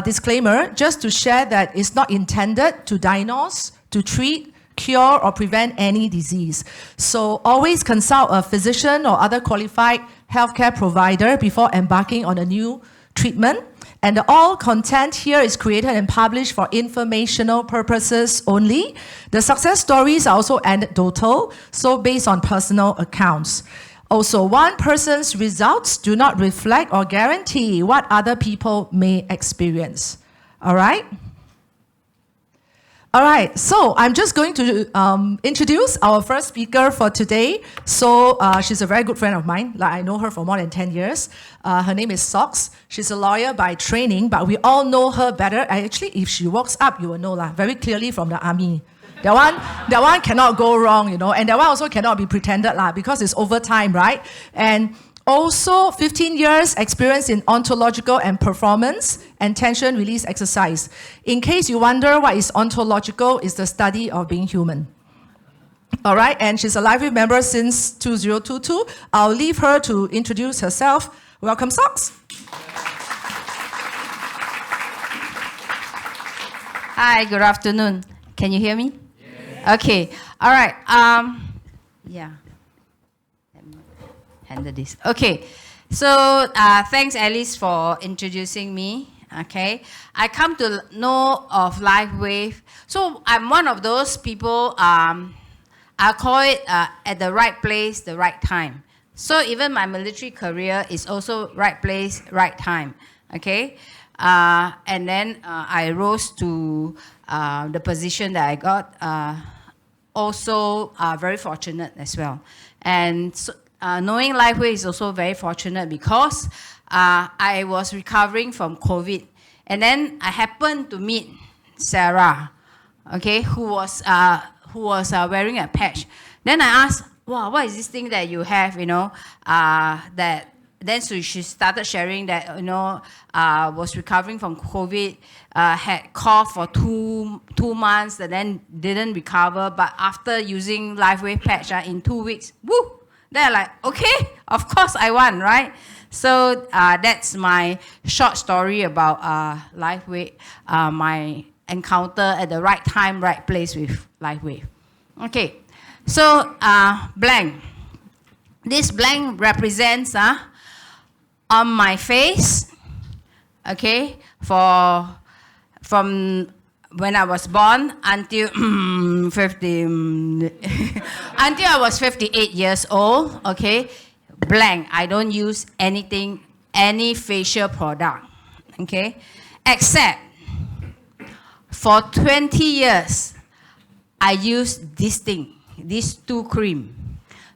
disclaimer, just to share that it's not intended to diagnose, to treat, cure, or prevent any disease. So always consult a physician or other qualified healthcare provider before embarking on a new treatment. And all content here is created and published for informational purposes only. The success stories are also anecdotal, so based on personal accounts. Also, one person's results do not reflect or guarantee what other people may experience. All right? All right, so I'm just going to introduce our first speaker for today. So she's a very good friend of mine. Like, I know her for more than 10 years. Her name is Socks. She's a lawyer by training, but we all know her better. Actually, if she walks up, you will know very clearly from the army. That one cannot go wrong, you know, and that one also cannot be pretended because it's overtime, right? And also 15 years experience in ontological and performance and tension release exercise. In case you wonder what is ontological, it's the study of being human. All right, and she's a Livewave member since 2022. I'll leave her to introduce herself. Welcome, Socks. Hi, good afternoon. Can you hear me? Yes. Okay, all right. Yeah. Handle this. Okay, so thanks Alice for introducing me. Okay, I come to know of Livewave. So I'm one of those people, I call it at the right place, the right time. So even my military career is also right place, right time. Okay, and then I rose to the position that I got. Also very fortunate as well. And so, knowing Livewave is also very fortunate because I was recovering from COVID, and then I happened to meet Sarah, okay, who was wearing a patch. Then I asked, "Wow, what is this thing that you have?" You know, that. Then so she started sharing that, you know, was recovering from COVID, had cough for two months, and then didn't recover. But after using Livewave patch in 2 weeks, woo! They're like, okay, of course I want, right? So that's my short story about Livewave, my encounter at the right time, right place with Livewave. Okay, so blank. This blank represents on my face, okay, from when I was born until 50, until I was 58 years old, okay, blank. I don't use anything, any facial product, okay, except for 20 years, I use this thing, these two cream.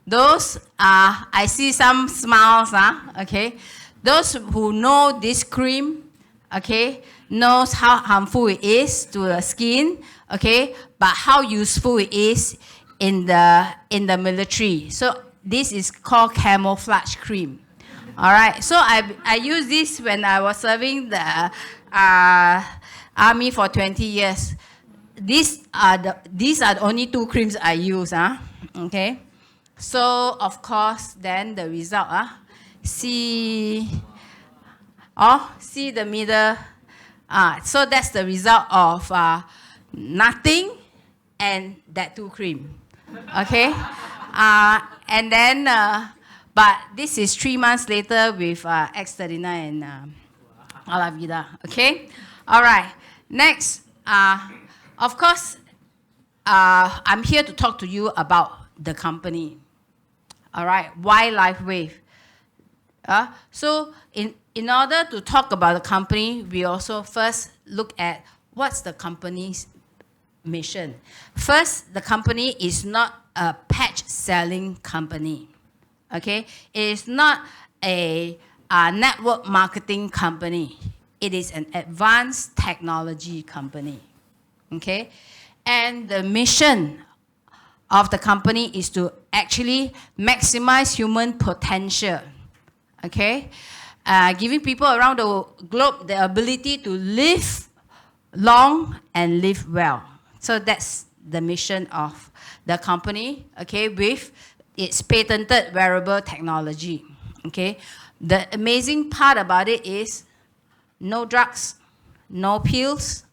Those I see some smiles, okay. Those who know this cream, okay, knows how harmful it is to the skin, okay, but how useful it is in the military. So this is called camouflage cream. All right. So I used this when I was serving the army for 20 years. These are the only two creams I use. Okay. So of course, then the result. See the middle. So that's the result of nothing and that two cream. Okay? And then, but this is 3 months later with X39 and Ala Vida. Okay? All right. Next, of course, I'm here to talk to you about the company. All right? Why Livewave? So in order to talk about the company, we also first look at what's the company's mission. First, the company is not a patch selling company. Okay? It is not a network marketing company. It is an advanced technology company. Okay? And the mission of the company is to actually maximize human potential. Okay? Giving people around the globe the ability to live long and live well. So that's the mission of the company, okay, with its patented wearable technology. Okay? The amazing part about it is no drugs, no pills,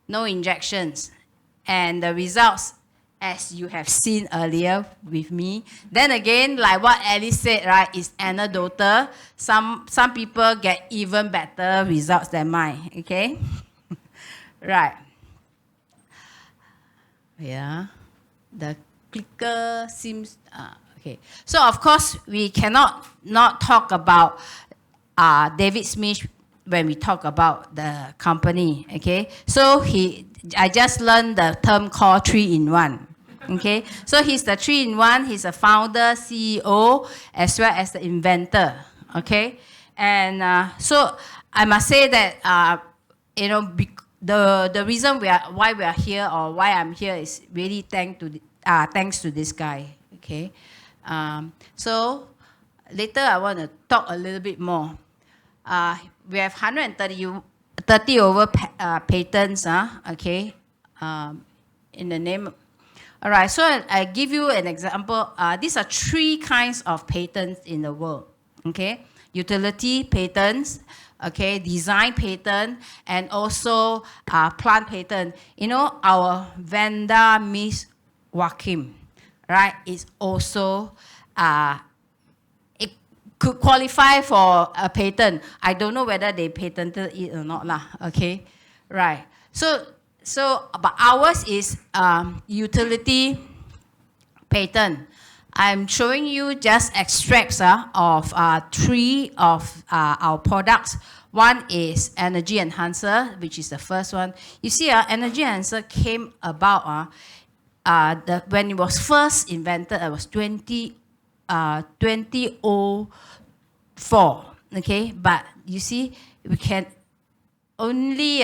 no injections. And the results, as you have seen earlier with me. Then again, like what Alice said, right, is anecdotal. Some people get even better results than mine, okay? Right. Yeah. The clicker seems, okay. So of course, we cannot not talk about David Smith when we talk about the company, okay? So I just learned the term called 3-in-1, okay? So he's the 3-in-1, he's a founder, CEO, as well as the inventor, okay? And so I must say that, you know, the reason why we are here, or why I'm here, is really thanks to this guy, okay? So later I want to talk a little bit more. We have 130 over patents, okay, in the name. All right, so I give you an example. These are 3 kinds of patents in the world, okay? Utility patents, okay, design patent, and also plant patent. You know, our Vanda Miss Joaquim, right, is also could qualify for a patent. I don't know whether they patented it or not lah. Okay, right. So but ours is utility patent. I'm showing you just extracts of 3 of our products. One is energy enhancer, which is the first one. You see, energy enhancer came about when it was first invented. It was 2004, okay? But you see, we can only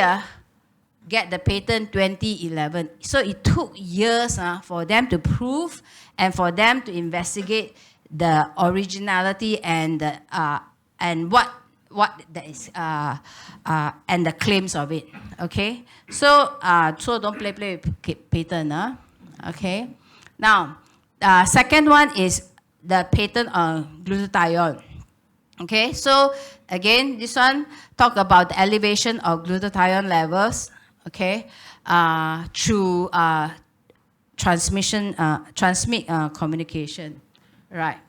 get the patent 2011. So it took years for them to prove and for them to investigate the originality and what that is and the claims of it. Okay, so don't play with patent, okay. Now, second one is the patent on glutathione. Okay, so again, this one talk about the elevation of glutathione levels, okay, through transmit communication, right?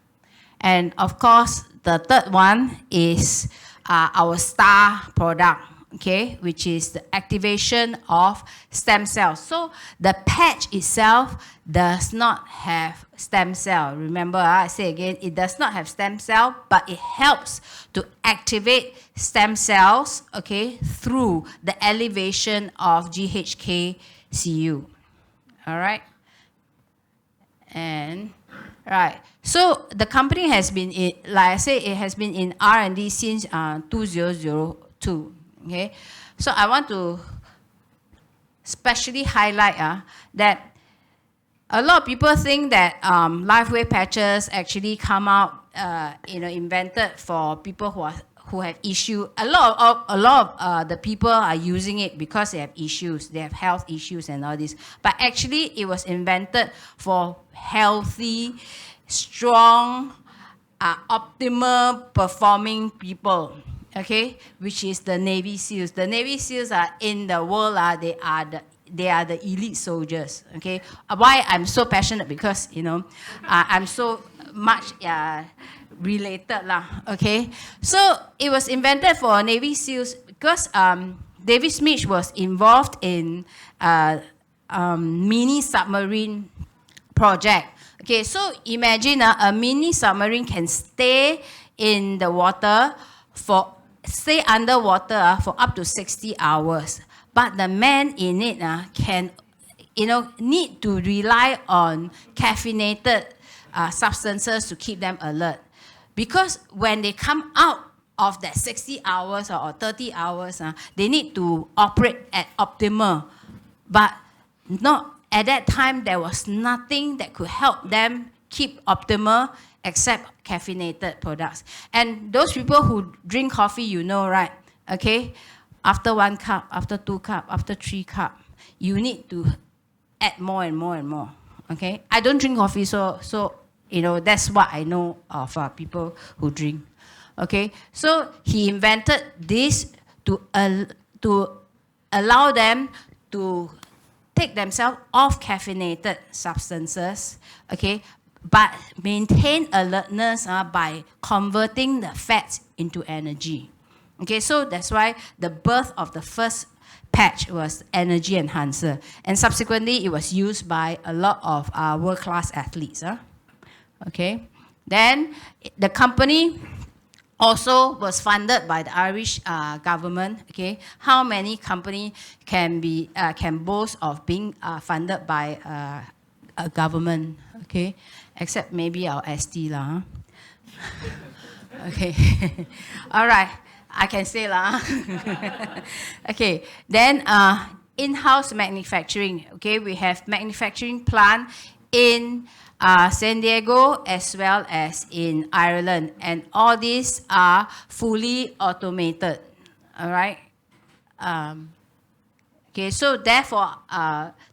And of course, the third one is our star product, okay, which is the activation of stem cells. So the patch itself does not have stem cell. Remember, I say again, it does not have stem cell, but it helps to activate stem cells, okay, through the elevation of GHK-Cu. All right? And right. So the company has been, like I say, it has been in R&D since 2002. Okay. So I want to specially highlight that a lot of people think that live wave patches actually come out, invented for people who have issue. A lot of the people are using it because they have issues, they have health issues and all this. But actually, it was invented for healthy, strong, optimal performing people. Okay, which is the Navy SEALs. The Navy SEALs are in the world. They are the elite soldiers. Okay, why I'm so passionate, because I'm so much related lah. Okay, so it was invented for Navy SEALs because David Smith was involved in mini submarine project. Okay, so imagine a mini submarine can stay in the water stay underwater for up to 60 hours. But the man in it can, need to rely on caffeinated substances to keep them alert. Because when they come out of that 60 hours or 30 hours, they need to operate at optimal. But not at that time, there was nothing that could help them keep optimal except caffeinated products. And those people who drink coffee, right? Okay, after 1 cup, after 2 cups, after 3 cups, you need to add more and more and more. Okay, I don't drink coffee, so that's what I know of people who drink. Okay, so he invented this to allow them to take themselves off caffeinated substances, okay, but maintain alertness by converting the fats into energy. Okay, so that's why the birth of the first patch was energy enhancer, and subsequently it was used by a lot of world-class athletes. Okay, then the company also was funded by the Irish government. Okay, how many company can boast of being funded by a government? Okay, except maybe our ST lah. Okay, all right, I can say lah. Okay, then in-house manufacturing. Okay, we have manufacturing plant in San Diego as well as in Ireland, and all these are fully automated. All right. Okay, so therefore,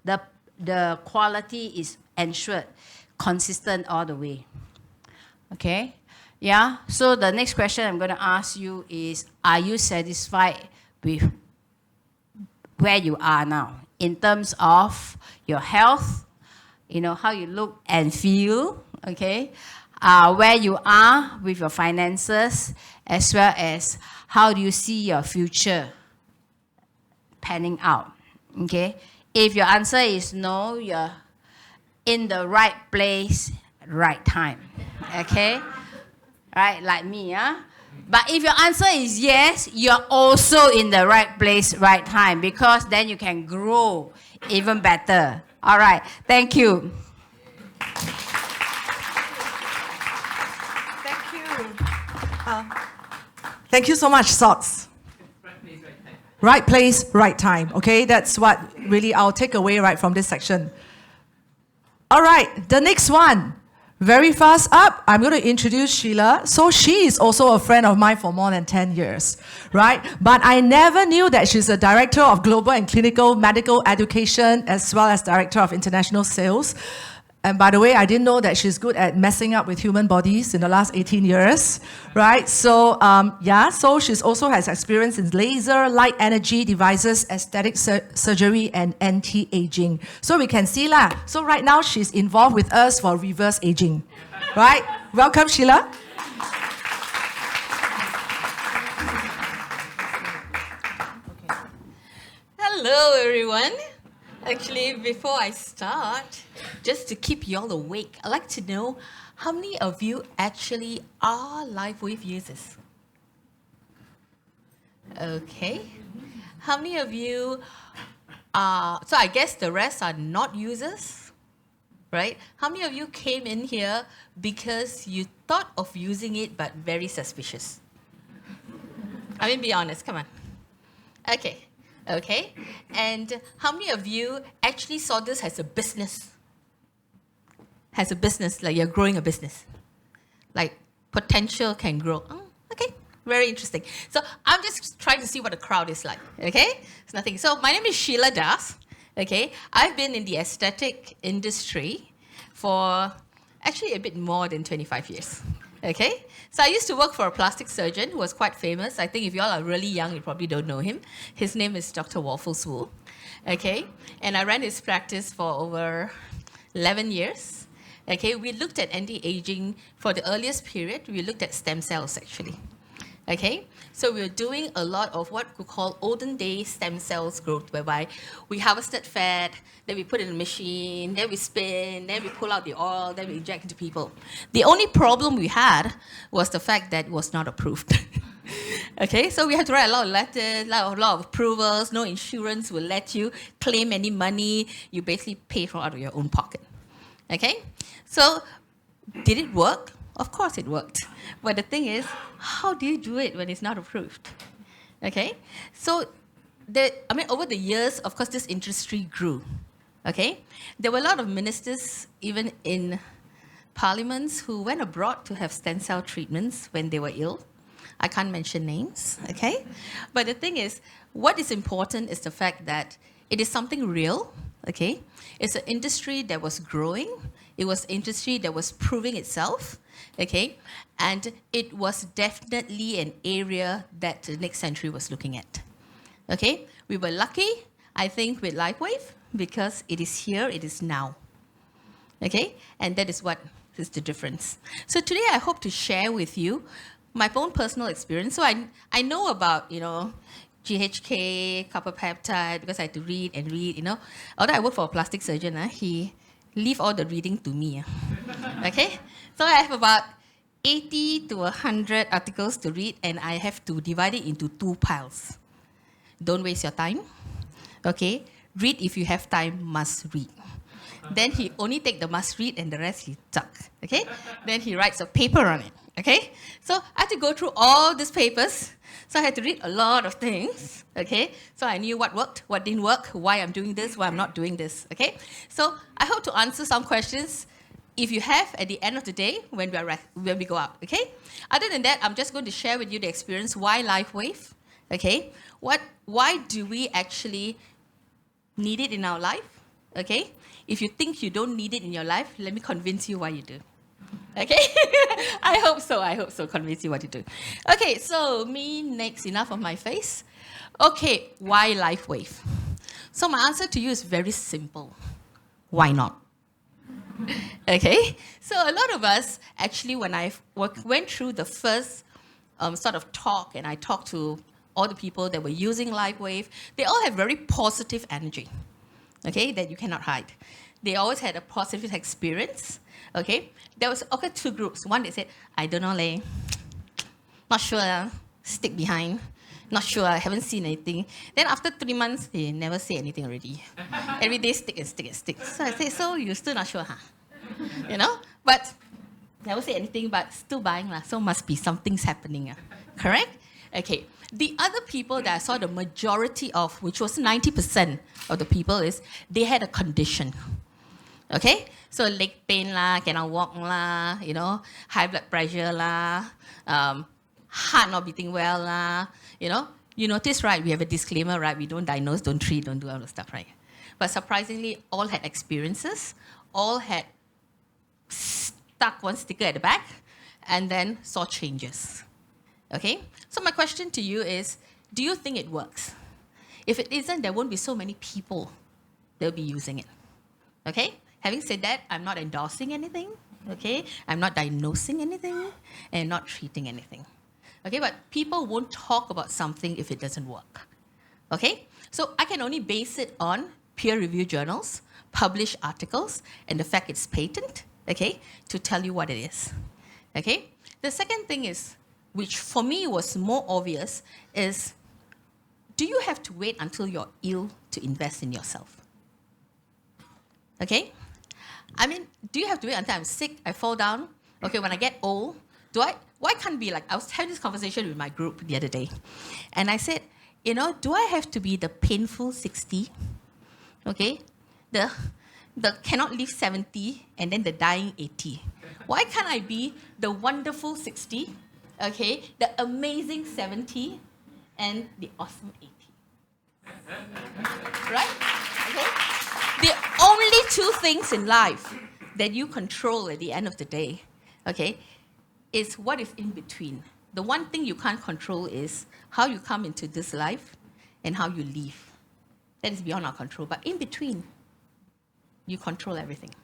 the quality is ensured, consistent all the way. Okay. Yeah. So the next question I'm going to ask you is: are you satisfied with where you are now in terms of your health? You know, how you look and feel, okay? Where you are with your finances, as well as how do you see your future panning out, okay? If your answer is no, you're in the right place, right time, okay? Right, like me, huh? But if your answer is yes, you're also in the right place, right time, because then you can grow even better. All right, thank you. Thank you. Thank you so much, Sots. Right place, right time. Okay, that's what really I'll take away right from this section. All right, the next one. Very fast up, I'm going to introduce Sheila. So she is also a friend of mine for more than 10 years, right? But I never knew that she's a director of global and clinical medical education as well as director of international sales. And by the way, I didn't know that she's good at messing up with human bodies in the last 18 years, right? So, so she also has experience in laser, light energy devices, aesthetic surgery, and anti-aging. So we can see lah. So right now, she's involved with us for reverse aging, right? Welcome, Sheila. Hello, everyone. Actually, before I start, just to keep you all awake, I'd like to know how many of you actually are LiveWave users? Okay. How many of you are, so I guess the rest are not users, right? How many of you came in here because you thought of using it but very suspicious? I mean, be honest, come on. Okay. Okay, and how many of you actually saw this as a business? As a business, like you're growing a business. Like potential can grow. Oh, okay, very interesting. So I'm just trying to see what the crowd is like, okay? It's nothing. So my name is Sheila Das, okay? I've been in the aesthetic industry for actually a bit more than 25 years. Okay, so I used to work for a plastic surgeon who was quite famous. I think if you all are really young, you probably don't know him. His name is Dr. Waffles Wu. Okay, and I ran his practice for over 11 years. Okay, we looked at anti-aging for the earliest period. We looked at stem cells actually. Okay, so we were doing a lot of what we call olden day stem cells growth, whereby we harvested fat, then we put it in a machine, then we spin, then we pull out the oil, then we inject into people. The only problem we had was the fact that it was not approved. Okay, so we had to write a lot of letters, a lot of approvals, no insurance will let you claim any money, you basically pay for out of your own pocket. Okay, so did it work? Of course it worked. But the thing is, how do you do it when it's not approved? Okay? So, over the years, of course, this industry grew. Okay? There were a lot of ministers, even in parliaments, who went abroad to have stem cell treatments when they were ill. I can't mention names, okay? But the thing is, what is important is the fact that it is something real, okay? It's an industry that was growing. It was an industry that was proving itself. Okay, and it was definitely an area that the next century was looking at. Okay, We were lucky, I think, with LiveWave because it is here, it is now. Okay? And that is what is the difference. So today I hope to share with you my own personal experience. So I know about, GHK, copper peptide, because I had to read and read, Although I work for a plastic surgeon, he leave all the reading to me. Okay? So I have about 80 to 100 articles to read, and I have to divide it into 2 piles. Don't waste your time. Okay? Read if you have time, must read. Then he only take the must read and the rest he tuck. Okay? Then he writes a paper on it. Okay? So I had to go through all these papers. So I had to read a lot of things. Okay? So I knew what worked, what didn't work, why I'm doing this, why I'm not doing this. Okay? So I hope to answer some questions if you have at the end of the day when we go out. Okay? Other than that, I'm just going to share with you the experience why LiveWave. Okay? Why do we actually need it in our life? Okay? If you think you don't need it in your life, let me convince you why you do. Okay? I hope so, convince you what to do. Okay, so me next, enough of my face. Okay, why LiveWave? So my answer to you is very simple. Why not? Okay? So a lot of us, actually, when I went through the first sort of talk, and I talked to all the people that were using LiveWave, they all have very positive energy, okay, that you cannot hide. They always had a positive experience, okay? There was 2 groups. One, they said, I don't know, leh. Not sure, stick behind. Not sure, I haven't seen anything. Then after 3 months, they never say anything already. Every day, stick and stick and stick. So I said, so you're still not sure, huh? But never say anything, but still buying, so must be something's happening, correct? Okay. The other people that I saw the majority of, which was 90% of the people, is they had a condition. Okay? So leg pain lah, cannot walk lah, high blood pressure lah, heart not beating well lah, You notice, right, we have a disclaimer, right? We don't diagnose, don't treat, don't do all the stuff, right? But surprisingly, all had experiences, all had stuck one sticker at the back, and then saw changes. Okay? So my question to you is, do you think it works? If it isn't, there won't be so many people that will be using it. Okay? Having said that, I'm not endorsing anything. Okay? I'm not diagnosing anything and not treating anything. Okay? But people won't talk about something if it doesn't work. Okay? So I can only base it on peer-reviewed journals, published articles, and the fact it's patent, okay, to tell you what it is. Okay? The second thing is, which for me was more obvious, is do you have to wait until you're ill to invest in yourself? Okay? I mean, do you have to wait until I'm sick, I fall down? Okay, when I get old, why can't it be like, I was having this conversation with my group the other day, and I said, do I have to be the painful 60? Okay? The cannot live 70 and then the dying 80. Why can't I be the wonderful 60? Okay, the amazing 70 and the awesome 80. Right? Okay? The only 2 things in life that you control at the end of the day, okay, is what is in between. The one thing you can't control is how you come into this life and how you leave. That is beyond our control. But in between, you control everything.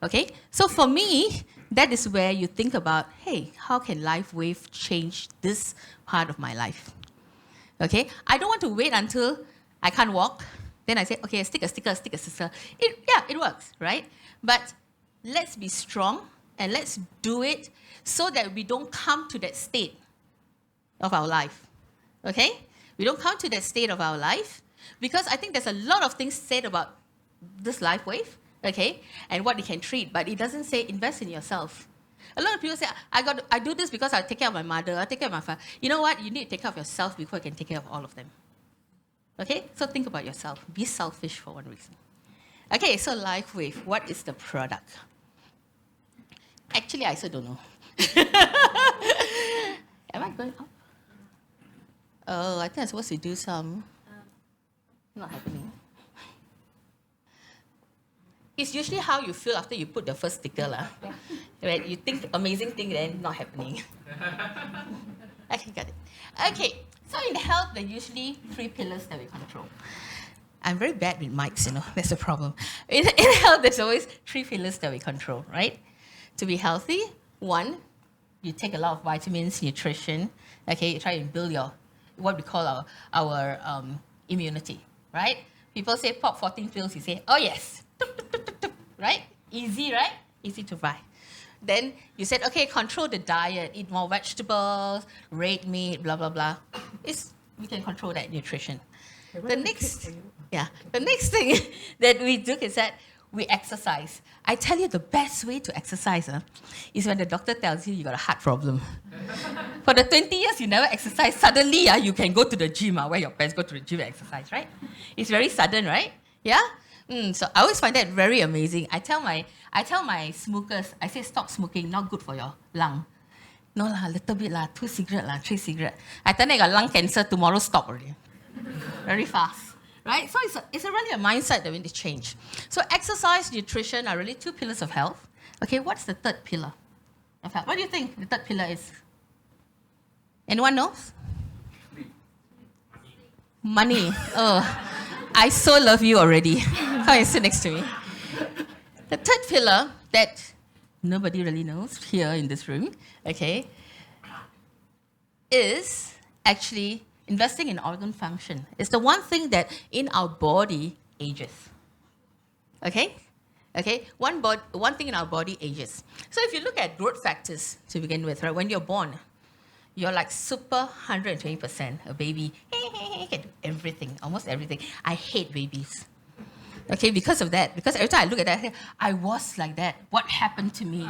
Okay? So for me, that is where you think about, hey, how can LiveWave change this part of my life? Okay? I don't want to wait until I can't walk. Then I say, okay, stick a sticker. It works, right? But let's be strong and let's do it so that we don't come to that state of our life. Okay? We don't come to that state of our life because I think there's a lot of things said about this LiveWave, okay, and what it can treat, but it doesn't say invest in yourself. A lot of people say, I do this because I take care of my mother, I take care of my father. You know what? You need to take care of yourself before you can take care of all of them. Okay? So think about yourself. Be selfish for one reason. Okay, so LiveWave, what is the product? Actually, I still don't know. Am I going up? Oh, I think I'm supposed to do some. Not happening. It's usually how you feel after you put the first sticker. Right? You think amazing thing, then not happening. you got it. Okay, so in health, there are usually 3 pillars that we control. I'm very bad with mics, that's the problem. In health, there's always 3 pillars that we control, right? To be healthy, 1, you take a lot of vitamins, nutrition, okay, you try to build your, what we call our immunity, right? People say pop 14 pills, you say, oh yes, right? Easy, right? Easy to buy. Then you said, okay, control the diet, eat more vegetables, red meat, blah, blah, blah. We can control that nutrition. The next thing that we do is that we exercise. I tell you, the best way to exercise is when the doctor tells you got a heart problem. For the 20 years you never exercise, suddenly you can go to the gym, wear your pants, go to the gym and exercise, right? It's very sudden, right? Yeah? So I always find that very amazing. I tell my smokers, I say stop smoking, not good for your lung. No lah, little bit lah, 2 cigarette lah, 3 cigarette. I tell them I got lung cancer, tomorrow stop already. Very fast, right? So it's really a mindset that we need to change. So exercise, nutrition are really 2 pillars of health. Okay, what's the 3rd pillar of health? What do you think the 3rd pillar is? Anyone knows? Money. Oh, I so love you already. Come and sit next to me. The 3rd pillar that nobody really knows here in this room, okay, is actually investing in organ function. It's the one thing that in our body ages. Okay? Okay? One thing in our body ages. So if you look at growth factors to begin with, right, when you're born, you're like super 120%. A baby can do everything, almost everything. I hate babies. Okay, because of that. Because every time I look at that, I say, I was like that. What happened to me?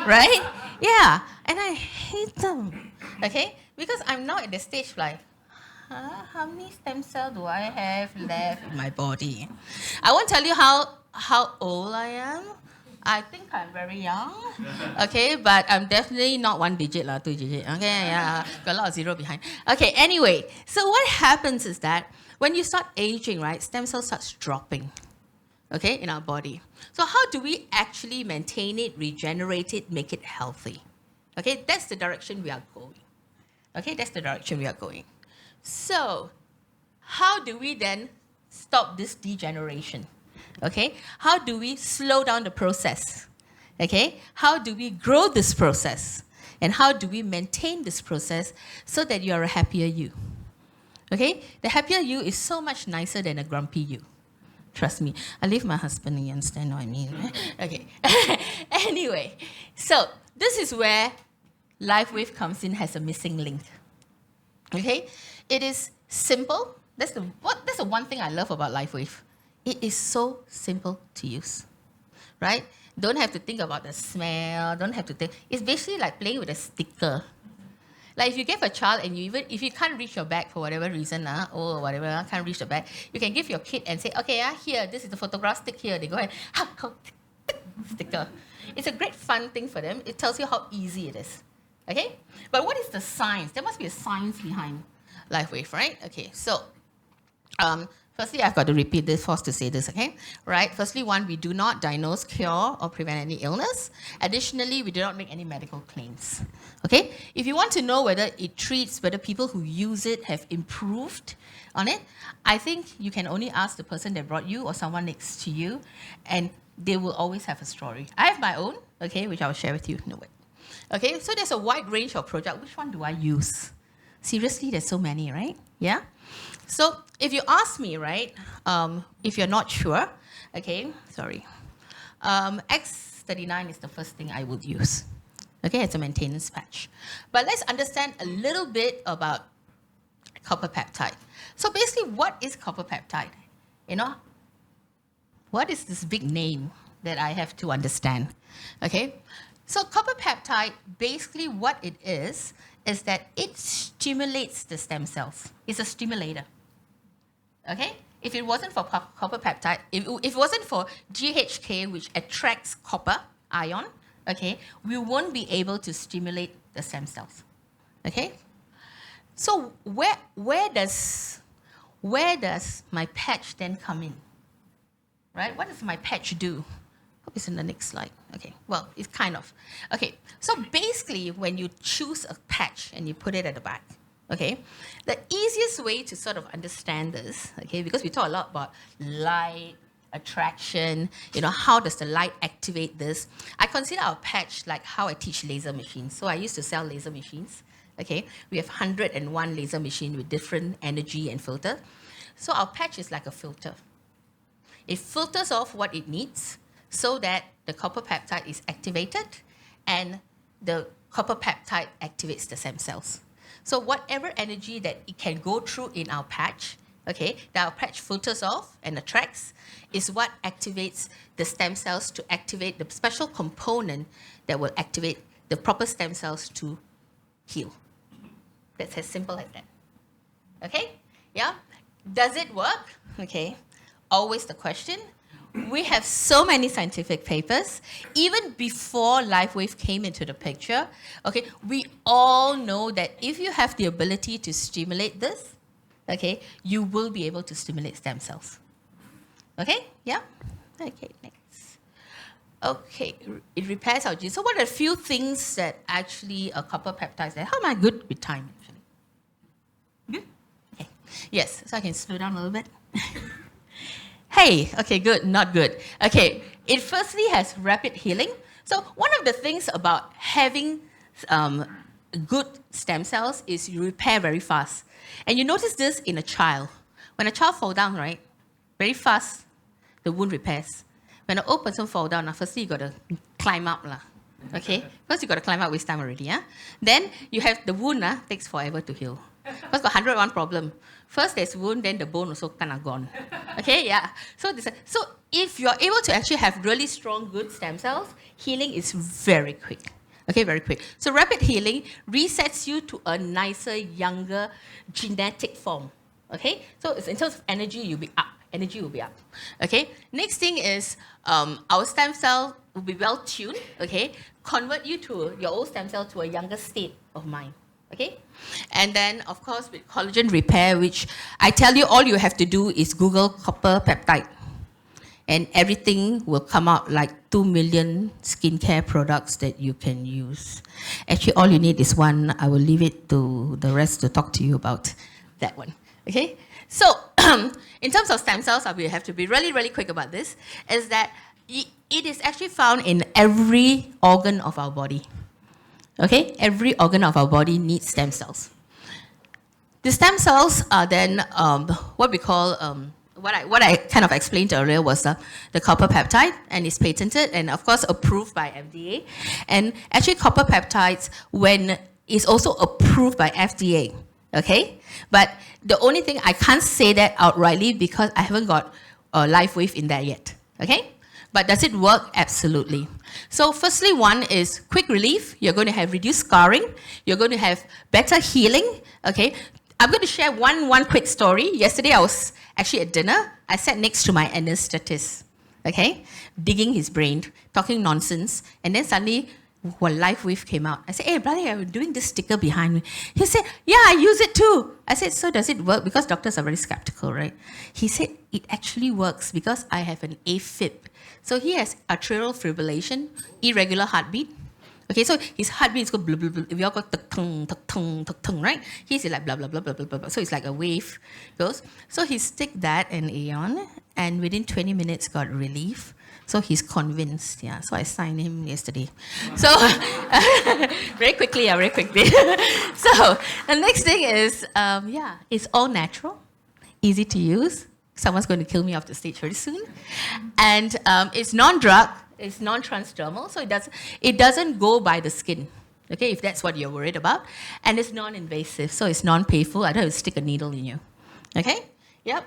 Right? Yeah. And I hate them. Okay? Because I'm now at the stage like, how many stem cells do I have left in my body? I won't tell you how old I am. I think I'm very young. Okay, but I'm definitely not 1 digit, 2 digit. Okay, yeah, got a lot of 0 behind. Okay, anyway, so what happens is that when you start aging, right, stem cells starts dropping. Okay, in our body. So how do we actually maintain it, regenerate it, make it healthy? Okay, that's the direction we are going. Okay, that's the direction we are going. So, how do we then stop this degeneration? Okay, how do we slow down the process? Okay, how do we grow this process? And how do we maintain this process so that you are a happier you? Okay, the happier you is so much nicer than a grumpy you. Trust me, I leave my husband, you understand what I mean? Okay, anyway, so this is where LifeWave comes in as a missing link. Okay, it is simple. That's the one thing I love about LifeWave. It is so simple to use, right? Don't have to think about the smell. Don't have to think. It's basically like playing with a sticker. Like if you give a child and if you can't reach your bag for whatever reason, or whatever, can't reach the bag, you can give your kid and say, okay, here, this is the photograph, stick here. They go ahead, sticker. It's a great fun thing for them. It tells you how easy it is. Okay? But what is the science? There must be a science behind LifeWave, right? Okay, so firstly, I've got to repeat this, forced to say this, okay? Right, firstly, 1, we do not diagnose, cure, or prevent any illness. Additionally, we do not make any medical claims, okay? If you want to know whether it treats, whether people who use it have improved on it, I think you can only ask the person that brought you or someone next to you, and they will always have a story. I have my own, okay, which I will share with you in a way. Okay, so there's a wide range of products. Which one do I use? Seriously, there's so many, right? Yeah? So if you ask me, right, if you're not sure, okay, sorry, X39 is the first thing I would use. Okay, it's a maintenance patch. But let's understand a little bit about copper peptide. So basically, what is copper peptide? You know, what is this big name that I have to understand? Okay, so copper peptide, basically what it is that it stimulates the stem cells. It's a stimulator. Okay? If it wasn't for copper peptide, if it wasn't for GHK, which attracts copper ion, okay, we won't be able to stimulate the stem cells. Okay? So where does my patch then come in? Right? What does my patch do? It's in the next slide. Okay, well, it's kind of. Okay, so basically when you choose a patch and you put it at the back, okay, the easiest way to sort of understand this, okay, because we talk a lot about light, attraction, how does the light activate this? I consider our patch like how I teach laser machines. So I used to sell laser machines, okay? We have 101 laser machines with different energy and filter. So our patch is like a filter. It filters off what it needs so that the copper peptide is activated and the copper peptide activates the stem cells. So whatever energy that it can go through in our patch, okay, that our patch filters off and attracts, is what activates the stem cells to activate the special component that will activate the proper stem cells to heal. That's as simple as that. Okay? Yeah? Does it work? Okay. Always the question. We have so many scientific papers. Even before LifeWave came into the picture, okay, we all know that if you have the ability to stimulate this, okay, you will be able to stimulate stem cells. Okay? Yeah? Okay, next. Okay, it repairs our genes. So what are a few things that actually a copper peptide does? How am I good with time, actually? Good? Okay. Yes, so I can slow down a little bit. Hey, okay, good, not good. Okay, it firstly has rapid healing. So one of the things about having good stem cells is you repair very fast. And you notice this in a child. When a child falls down, right, very fast, the wound repairs. When an old person falls down, firstly you got to climb up, okay? First you got to climb up, waste time already, yeah? Then you have the wound, takes forever to heal. First got 101 problem. First there's wound, then the bone also kind of gone. Okay, yeah. So if you're able to actually have really strong, good stem cells, healing is very quick. Okay, very quick. So rapid healing resets you to a nicer, younger genetic form. Okay, so in terms of energy, you'll be up. Energy will be up. Okay. Next thing is our stem cell will be well tuned. Okay, convert you to your old stem cell to a younger state of mind. Okay, and then of course with collagen repair, which I tell you, all you have to do is Google copper peptide, and everything will come out like 2 million skincare products that you can use. Actually, all you need is one. I will leave it to the rest to talk to you about that one. Okay, so in terms of stem cells, we have to be really, really quick about this, is that it is actually found in every organ of our body. Okay, every organ of our body needs stem cells. The stem cells are then what we call, what I kind of explained earlier was the copper peptide, and it's patented and of course approved by FDA. And actually copper peptides is also approved by FDA. Okay, but the only thing I can't say that outrightly because I haven't got LifeWave in there yet. Okay, but does it work? Absolutely. So firstly, one is quick relief. You're going to have reduced scarring. You're going to have better healing. Okay, I'm going to share one quick story. Yesterday I was actually at dinner. I sat next to my anesthetist. Okay, digging his brain, talking nonsense, and then suddenly, when LifeWave came out, I said, hey, brother, I'm doing this sticker behind me. He said, yeah, I use it too. I said, so does it work? Because doctors are very skeptical, right? He said, it actually works because I have an AFib. So he has atrial fibrillation, irregular heartbeat. Okay, so his heartbeat is going blah, blah, blah. We all got tung, tung, tung, tung, right? He's like blah, blah, blah, blah, blah, blah, blah. So it's like a wave goes. So he stick that and Aeon, and within 20 minutes got relief. So he's convinced, yeah. So I signed him yesterday. So very quickly. So the next thing is, it's all natural, easy to use. Someone's going to kill me off the stage very soon. And it's non-drug, it's non-transdermal, so it doesn't go by the skin. Okay, if that's what you're worried about. And it's non-invasive, so it's non-painful. I don't have to stick a needle in you. Okay? Yep.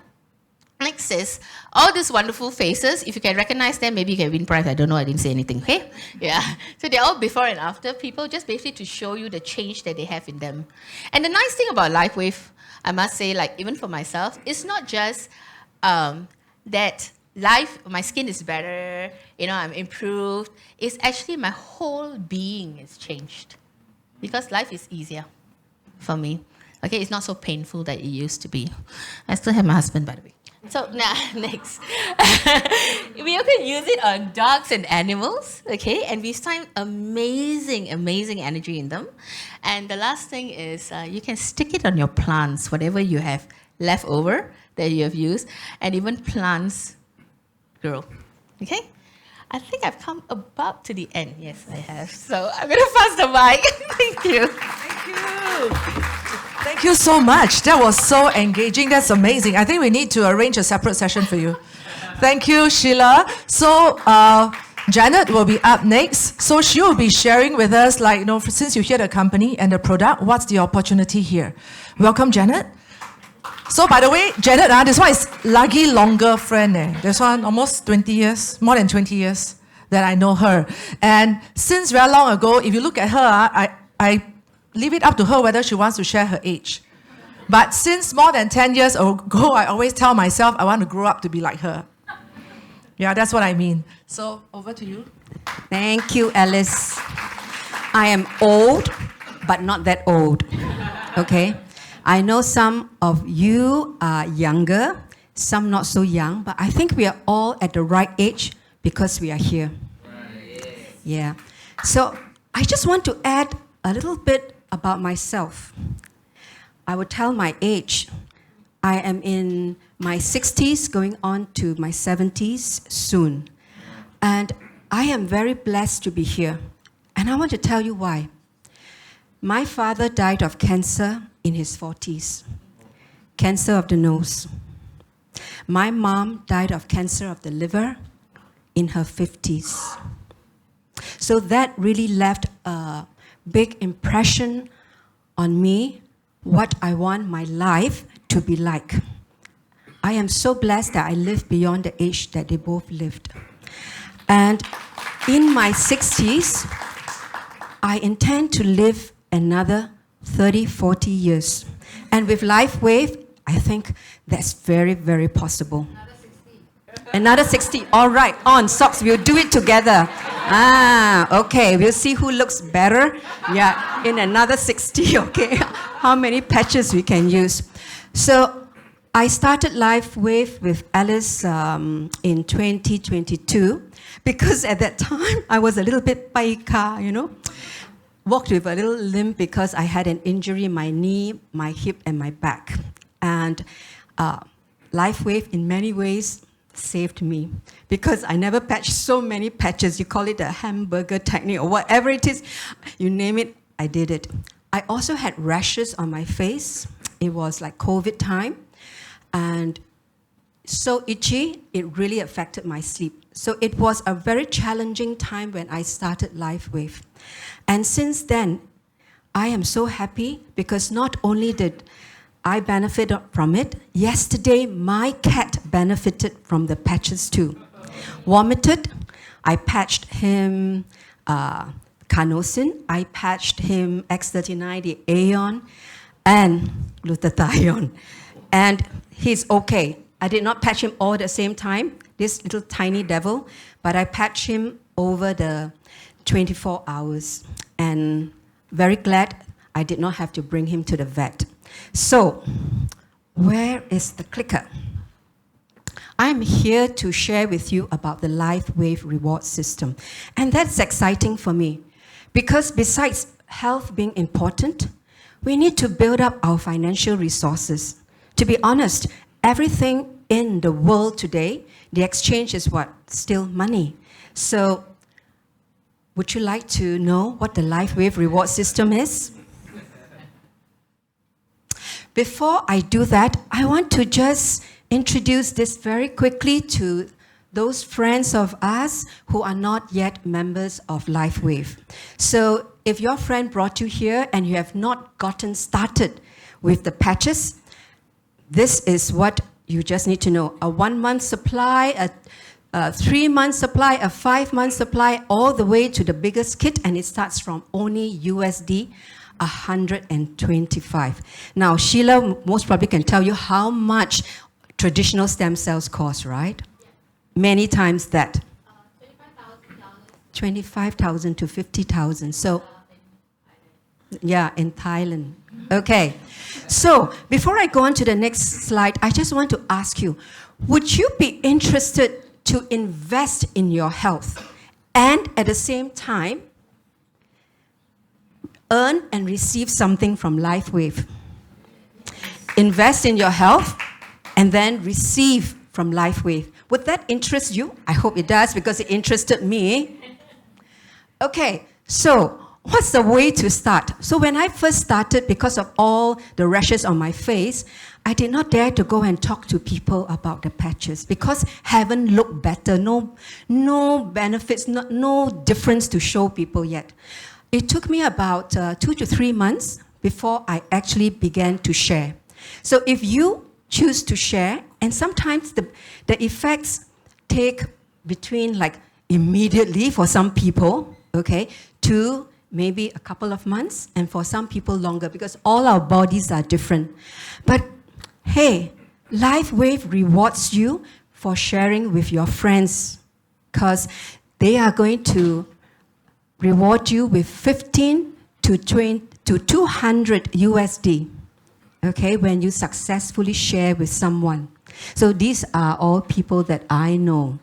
Next is all these wonderful faces. If you can recognize them, maybe you can win prize. I don't know. I didn't say anything. Okay? Yeah. So they're all before and after people, just basically to show you the change that they have in them. And the nice thing about LifeWave, I must say, like even for myself, it's not just that my skin is better. I'm improved. It's actually my whole being is changed because life is easier for me. Okay, it's not so painful that it used to be. I still have my husband, by the way. So now, next. We can use it on dogs and animals, okay? And we find amazing, amazing energy in them. And the last thing is you can stick it on your plants, whatever you have left over that you have used, and even plants grow, okay? I think I've come about to the end. Yes, I have. So I'm going to pass the mic. Thank you. Thank you. Thank you so much. That was so engaging. That's amazing. I think we need to arrange a separate session for you. Thank you, Sheila. So, Janet will be up next. So she will be sharing with us, like, since you hear the company and the product, what's the opportunity here? Welcome, Janet. So, by the way, Janet, this one is lagi longer friend. This one almost 20 years, more than 20 years that I know her. And since very long ago, if you look at her, I leave it up to her whether she wants to share her age. But since more than 10 years ago, I always tell myself I want to grow up to be like her. Yeah, that's what I mean. So, over to you. Thank you, Alice. I am old, but not that old. Okay? I know some of you are younger, some not so young, but I think we are all at the right age because we are here. Yeah. So, I just want to add a little bit about myself. I would tell my age. I am in my 60s, going on to my 70s soon. And I am very blessed to be here. And I want to tell you why. My father died of cancer in his 40s, cancer of the nose. My mom died of cancer of the liver in her 50s. So that really left a big impression on me, what I want my life to be like. I am so blessed that I lived beyond the age that they both lived. And in my 60s, I intend to live another 30, 40 years. And with LifeWave, I think that's very, very possible. Another 60. All right, on, Socks, we'll do it together. Okay, we'll see who looks better. Yeah, in another 60, okay? How many patches we can use. So I started LifeWave with Alice in 2022 because at that time I was a little bit paika, walked with a little limp because I had an injury in my knee, my hip, and my back. And LifeWave, in many ways, saved me because I never patched so many patches. You call it the hamburger technique or whatever it is. You name it, I did it. I also had rashes on my face. It was like COVID time. And so itchy, it really affected my sleep. So it was a very challenging time when I started LifeWave. And since then, I am so happy because not only did I benefit from it, yesterday my cat benefited from the patches too. Vomited, I patched him carnosine, I patched him X39, the Aeon, and glutathione. And he's okay. I did not patch him all at the same time, this little tiny devil, but I patched him over the 24 hours. And very glad I did not have to bring him to the vet. So, where is the clicker? I'm here to share with you about the LifeWave reward system. And that's exciting for me because besides health being important, we need to build up our financial resources. To be honest, everything in the world today, the exchange is what? Still money. So, would you like to know what the LifeWave reward system is? Before I do that, I want to just introduce this very quickly to those friends of us who are not yet members of LifeWave. So if your friend brought you here and you have not gotten started with the patches, this is what you just need to know. A 1-month supply, a 3-month supply, a 5-month supply, all the way to the biggest kit, and it starts from only USD 125. Now, Sheila most probably can tell you how much traditional stem cells cost, right? Many times that. $25,000 to $50,000. So, yeah, in Thailand. Okay. So, before I go on to the next slide, I just want to ask you, would you be interested to invest in your health and at the same time earn and receive something from LifeWave? Invest in your health and then receive from LifeWave. Would that interest you? I hope it does because it interested me. Okay, so what's the way to start? So when I first started, because of all the rashes on my face, I did not dare to go and talk to people about the patches because haven't looked better, no benefits, no difference to show people yet. It took me about 2 to 3 months before I actually began to share. So if you choose to share, and sometimes the effects take between like immediately for some people, okay, to maybe a couple of months, and for some people longer, because all our bodies are different. But hey, LifeWave rewards you for sharing with your friends, because they are going to reward you with 15 to 200 USD, okay, when you successfully share with someone. So these are all people that I know.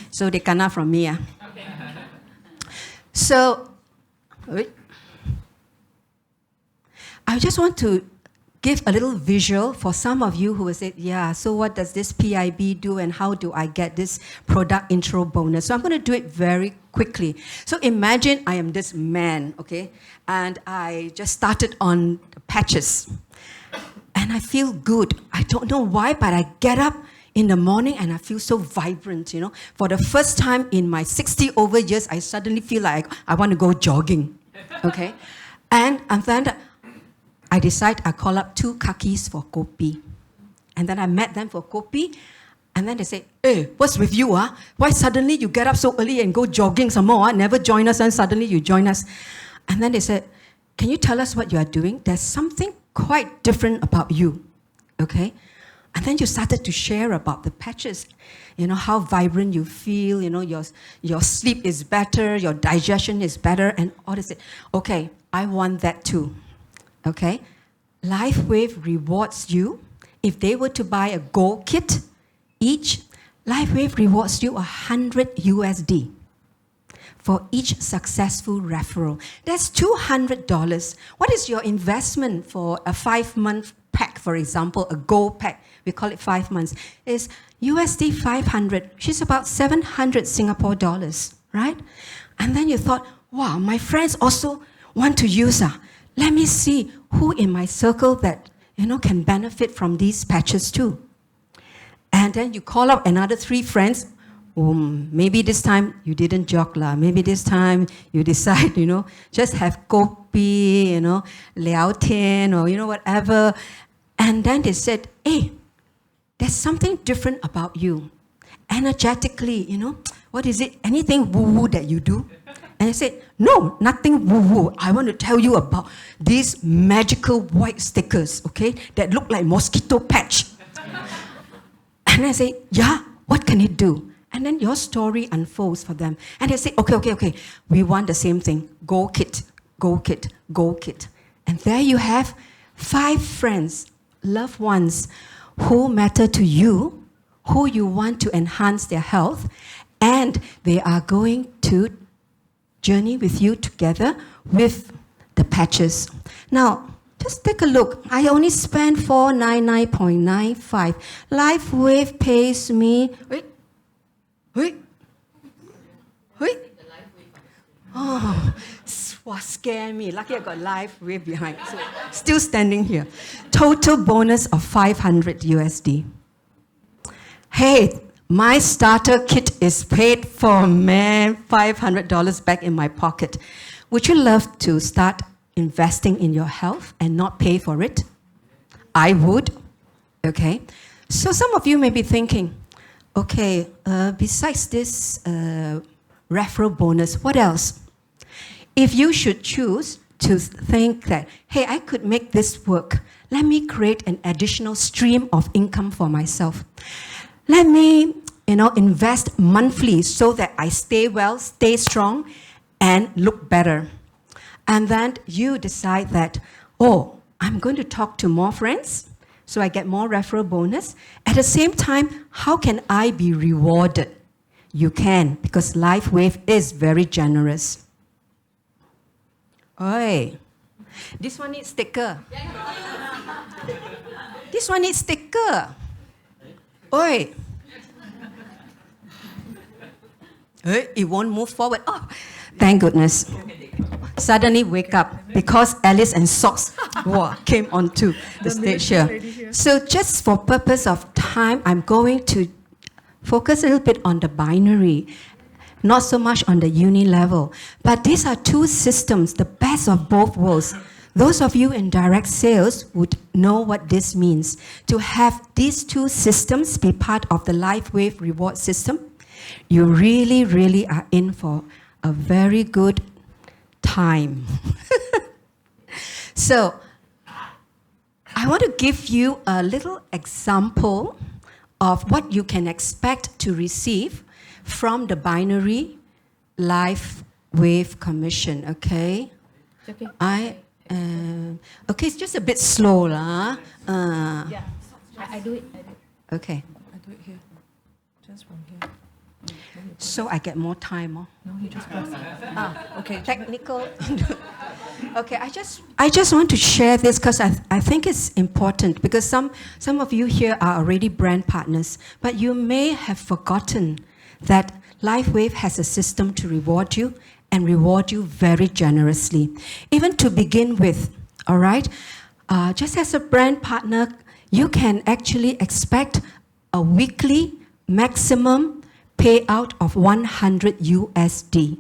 So they cannot from me. So, I just want to give a little visual for some of you who will say, yeah, so what does this PIB do and how do I get this product intro bonus? So I'm going to do it very quickly. So imagine I am this man, okay, and I just started on patches. And I feel good. I don't know why, but I get up in the morning and I feel so vibrant, you know. For the first time in my 60 over years, I suddenly feel like I want to go jogging, okay? And then I decide I call up 2 kakis for kopi. And then I met them for kopi. And then they say, hey, what's with you? Why suddenly you get up so early and go jogging some more? Never join us and suddenly you join us. And then they said, can you tell us what you are doing? There's something quite different about you, okay? And then you started to share about the patches, you know, how vibrant you feel, you know, your sleep is better, your digestion is better, and all this. Okay, I want that too, okay? LifeWave rewards you. If they were to buy a gold kit each, LifeWave rewards you 100 USD. For each successful referral. That's $200. What is your investment for a 5-month pack, for example, a gold pack? We call it 5 months. Is USD 500, which is about 700 Singapore dollars, right? And then you thought, wow, my friends also want to use. Let me see who in my circle that, you know, can benefit from these patches too. And then you call up another 3 friends. Maybe this time you didn't jog lah. Maybe this time you decide, you know, just have kopi, you know, 聊天 or, you know, whatever. And then they said, hey, there's something different about you. Energetically, you know, what is it? Anything woo-woo that you do? And I said, no, nothing woo-woo. I want to tell you about these magical white stickers, okay, that look like mosquito patch. And I say, yeah, what can it do? And then your story unfolds for them. And they say, okay, we want the same thing. Go kit, go kit, go kit. And there you have 5 friends, loved ones, who matter to you, who you want to enhance their health, and they are going to journey with you together with the patches. Now, just take a look. I only spent $499.95. LifeWave pays me... Wait. Oh, scare me. Lucky I got LifeWave behind. So, still standing here. Total bonus of 500 USD. Hey, my starter kit is paid for, man. $500 back in my pocket. Would you love to start investing in your health and not pay for it? I would. Okay. So some of you may be thinking, okay, besides this referral bonus, what else? If you should choose to think that, hey, I could make this work, let me create an additional stream of income for myself. Let me, invest monthly so that I stay well, stay strong, and look better. And then you decide that, oh, I'm going to talk to more friends, so I get more referral bonus. At the same time, how can I be rewarded? You can, because LifeWave is very generous. Oi, this one needs sticker. This one needs sticker. Oi. It won't move forward. Oh, thank goodness. Suddenly wake up because Alice and Socks came onto the stage here. So just for purpose of time, I'm going to focus a little bit on the binary, not so much on the uni level. But these are two systems, the best of both worlds. Those of you in direct sales would know what this means. To have these two systems be part of the LifeWave reward system, you really, really are in for a very good time. So, I want to give you a little example of what you can expect to receive from the binary LifeWave commission, okay? Okay. Okay, it's just a bit slow, lah. Yeah. I do it. Okay. I do it here. Just from here. So I get more time. No, you just press. Okay. Technical. Okay, I just want to share this because I think it's important because some of you here are already brand partners, but you may have forgotten that LifeWave has a system to reward you and reward you very generously. Even to begin with, all right? Just as a brand partner, you can actually expect a weekly maximum payout of 100 USD.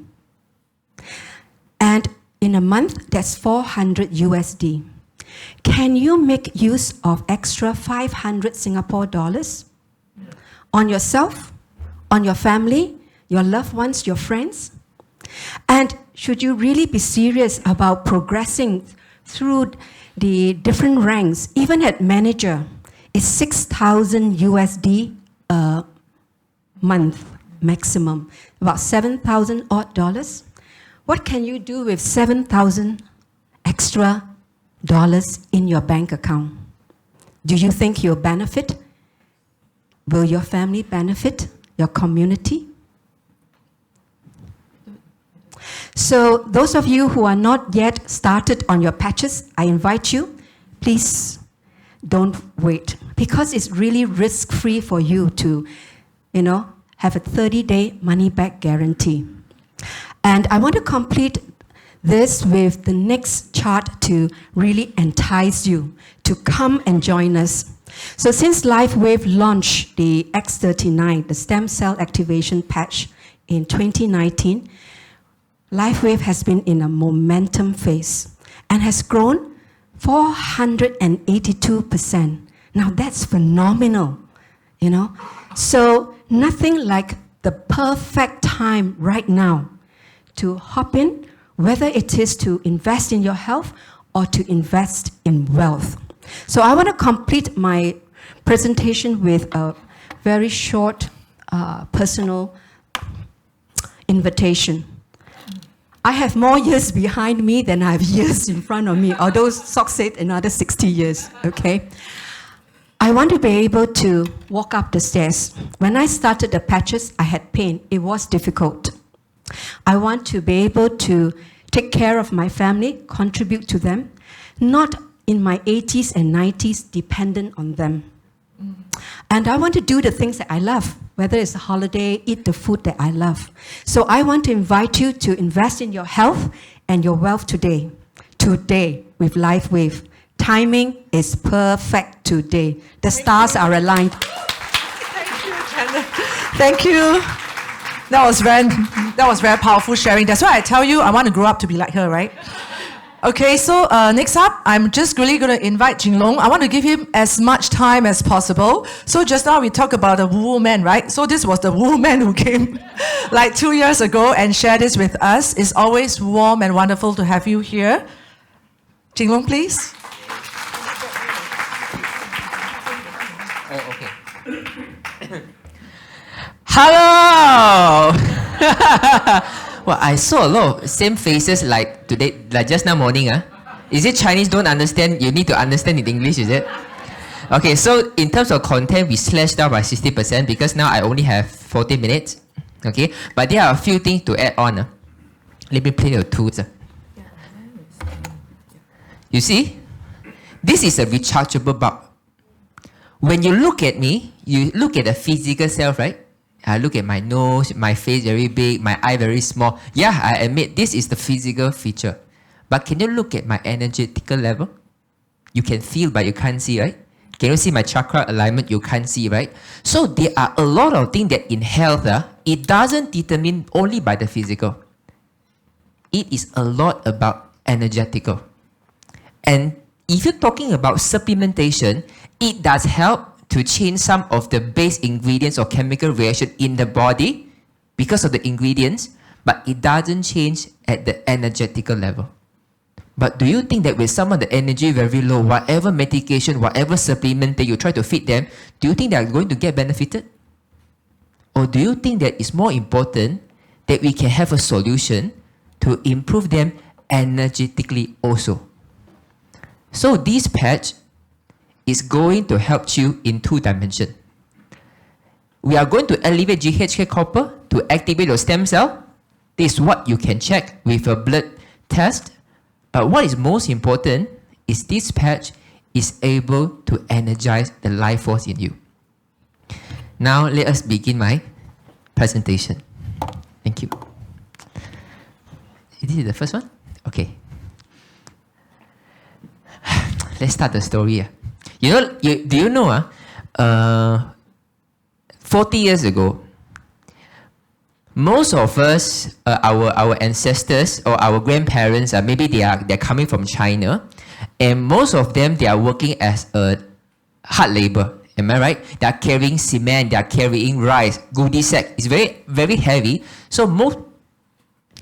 And in a month, that's 400 USD. Can you make use of extra 500 Singapore dollars on yourself, on your family, your loved ones, your friends? And should you really be serious about progressing through the different ranks, even at manager, it's 6,000 USD a month maximum, about 7,000 odd dollars. What can you do with 7,000 extra dollars in your bank account? Do you think you'll benefit? Will your family benefit? Your community? So those of you who are not yet started on your patches, I invite you, please don't wait, because it's really risk-free for you to, have a 30-day money-back guarantee. And I want to complete this with the next chart to really entice you to come and join us. So since LifeWave launched the X39, the stem cell activation patch in 2019, LifeWave has been in a momentum phase and has grown 482%. Now that's phenomenal, So nothing like the perfect time right now to hop in, whether it is to invest in your health or to invest in wealth. So I want to complete my presentation with a very short personal invitation. I have more years behind me than I have years in front of me, although Socks said another 60 years, okay? I want to be able to walk up the stairs. When I started the patches, I had pain. It was difficult. I want to be able to take care of my family, contribute to them, not in my 80s and 90s dependent on them. And I want to do the things that I love, whether it's a holiday, eat the food that I love. So I want to invite you to invest in your health and your wealth today. Today, with LifeWave. Timing is perfect today. The stars are aligned. Thank you, Janet. Thank you. That was very powerful sharing. That's why I tell you I want to grow up to be like her, right? Okay, so next up, I'm just really going to invite Jing Long. I want to give him as much time as possible. So just now we talked about the Woo Man, right? So this was the Woo Man who came like 2 years ago and shared this with us. It's always warm and wonderful to have you here. Jing Long, please. Oh, okay. Hello! Well, I saw a lot of same faces like today, like just now morning. Is it Chinese don't understand? You need to understand in English, is it? Okay, so in terms of content, we slashed down by 60% because now I only have 40 minutes. Okay, but there are a few things to add on. Let me play the tools. You see, this is a rechargeable bulb. When you look at me, you look at the physical self, right? I look at my nose, my face very big, my eye very small. Yeah, I admit this is the physical feature. But can you look at my energetical level? You can feel, but you can't see, right? Can you see my chakra alignment? You can't see, right? So there are a lot of things that in health, it doesn't determine only by the physical. It is a lot about energetical. And if you're talking about supplementation, it does help to change some of the base ingredients or chemical reaction in the body because of the ingredients, but it doesn't change at the energetical level. But do you think that with some of the energy very low, whatever medication, whatever supplement that you try to feed them, do you think they are going to get benefited? Or do you think that it's more important that we can have a solution to improve them energetically also? So this patch is going to help you in 2 dimensions. We are going to elevate GHK copper to activate your stem cell. This is what you can check with a blood test. But what is most important is this patch is able to energize the life force in you. Now let us begin my presentation. Thank you. This is the first one? Okay. Let's start the story. Do you know 40 years ago, most of us, our ancestors or our grandparents, maybe they're coming from China, and most of them, they are working as a hard labor. Am I right? They are carrying cement, they are carrying rice, goodie sack. It's very, very heavy. So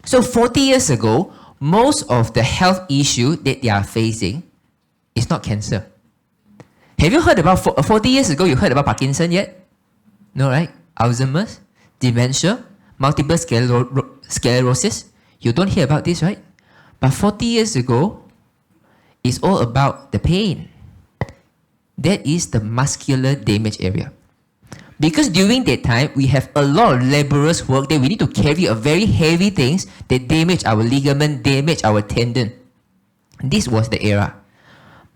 40 years ago, most of the health issue that they are facing is not cancer. Have you heard about 40 years ago? You heard about Parkinson yet? No, right? Alzheimer's, dementia, multiple sclerosis. You don't hear about this, right? But 40 years ago, it's all about the pain. That is the muscular damage area. Because during that time, we have a lot of laborious work that we need to carry a very heavy things that damage our ligament, damage our tendon. This was the era.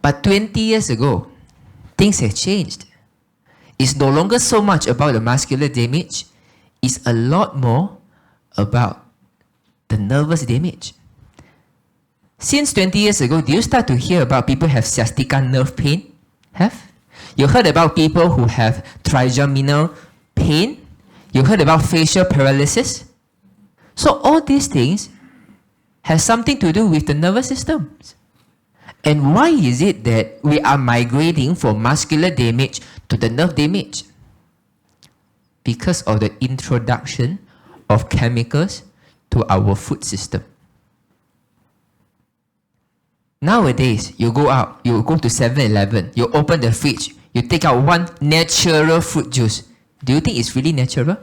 But 20 years ago, things have changed. It's no longer so much about the muscular damage. It's a lot more about the nervous damage. Since 20 years ago, do you start to hear about people have sciatica nerve pain? Have? You heard about people who have trigeminal pain? You heard about facial paralysis? So all these things have something to do with the nervous system. And why is it that we are migrating from muscular damage to the nerve damage? Because of the introduction of chemicals to our food system. Nowadays, you go out, you go to 7-Eleven, you open the fridge, you take out one natural fruit juice. Do you think it's really natural?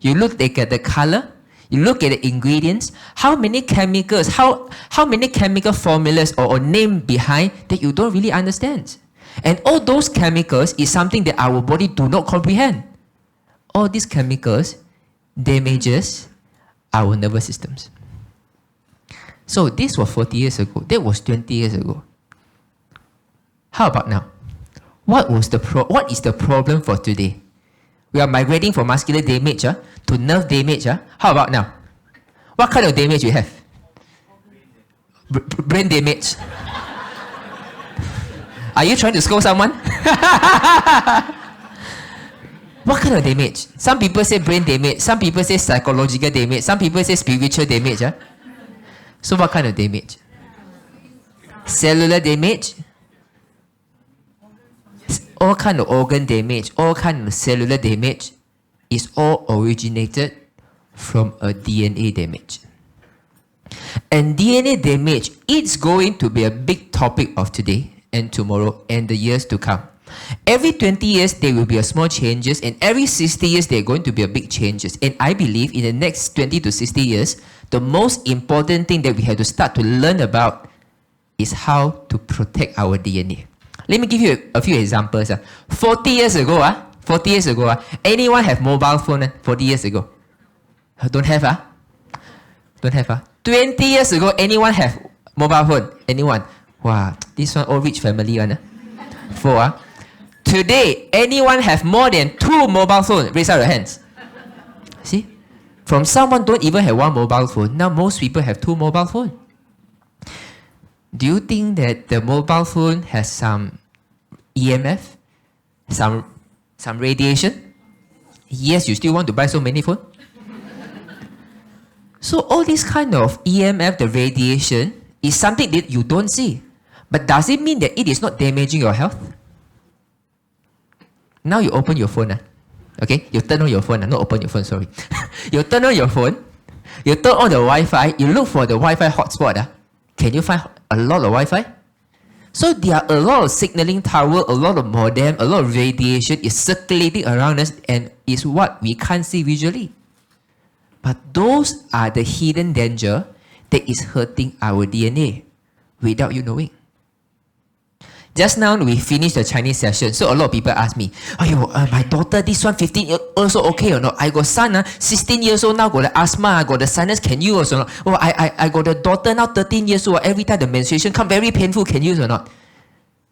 You look at the color, you look at the ingredients, how many chemicals, how many chemical formulas or name behind that you don't really understand. And all those chemicals is something that our body do not comprehend. All these chemicals damages our nervous systems. So this was 40 years ago. That was 20 years ago. How about now? What is the problem for today? We are migrating from muscular damage to nerve damage. How about now? What kind of damage you have? Brain damage. Are you trying to scold someone? What kind of damage? Some people say brain damage. Some people say psychological damage. Some people say spiritual damage. So what kind of damage? Cellular damage? All kind of organ damage, all kind of cellular damage is all originated from a DNA damage. And DNA damage is going to be a big topic of today and tomorrow and the years to come. Every 20 years, there will be a small changes, and every 60 years, there are going to be a big changes. And I believe in the next 20 to 60 years, the most important thing that we have to start to learn about is how to protect our DNA. Let me give you a few examples. 40 years ago, anyone have mobile phone? 40 years ago? Don't have? Don't have? 20 years ago, anyone have mobile phone? Anyone? Wow, this one all rich family one. 4. Today, anyone have more than 2 mobile phones? Raise out your hands. See? From someone don't even have 1 mobile phone, now most people have 2 mobile phones. Do you think that the mobile phone has some EMF? Some radiation? Yes, you still want to buy so many phones? So all this kind of EMF, the radiation, is something that you don't see. But does it mean that it is not damaging your health? Now you open your phone. Okay, you turn on your phone. Not open your phone, sorry. You turn on your phone. You turn on the Wi-Fi. You look for the Wi-Fi hotspot. Can you find a lot of Wi-Fi? So there are a lot of signaling tower, a lot of modem, a lot of radiation is circulating around us and is what we can't see visually. But those are the hidden danger that is hurting our DNA without you knowing. Just now we finished the Chinese session, so a lot of people ask me, my daughter, this one 15 years also okay or not? I got son, 16 years old now, got the asthma, I got the sinus, can you also not? Oh, I got a daughter now 13 years old, every time the menstruation come very painful, can you or not?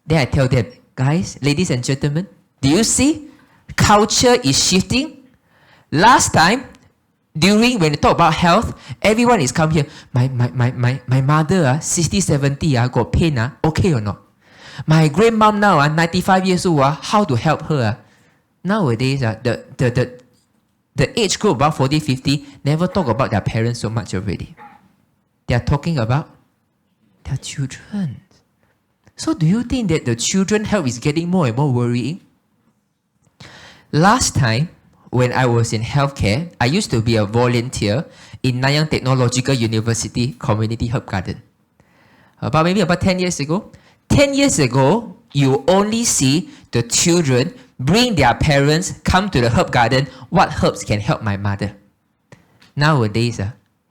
Then I tell them, guys, ladies and gentlemen, do you see? Culture is shifting. Last time, when you talk about health, everyone is come here, my mother, 60, 70, got pain, okay or not? My grandmom now, 95 years old, how to help her? Nowadays, the age group about 40, 50 never talk about their parents so much already. They are talking about their children. So do you think that the children health is getting more and more worrying? Last time, when I was in healthcare, I used to be a volunteer in Nanyang Technological University Community Herb Garden. Maybe about 10 years ago. 10 years ago, you only see the children bring their parents, come to the herb garden, what herbs can help my mother. Nowadays,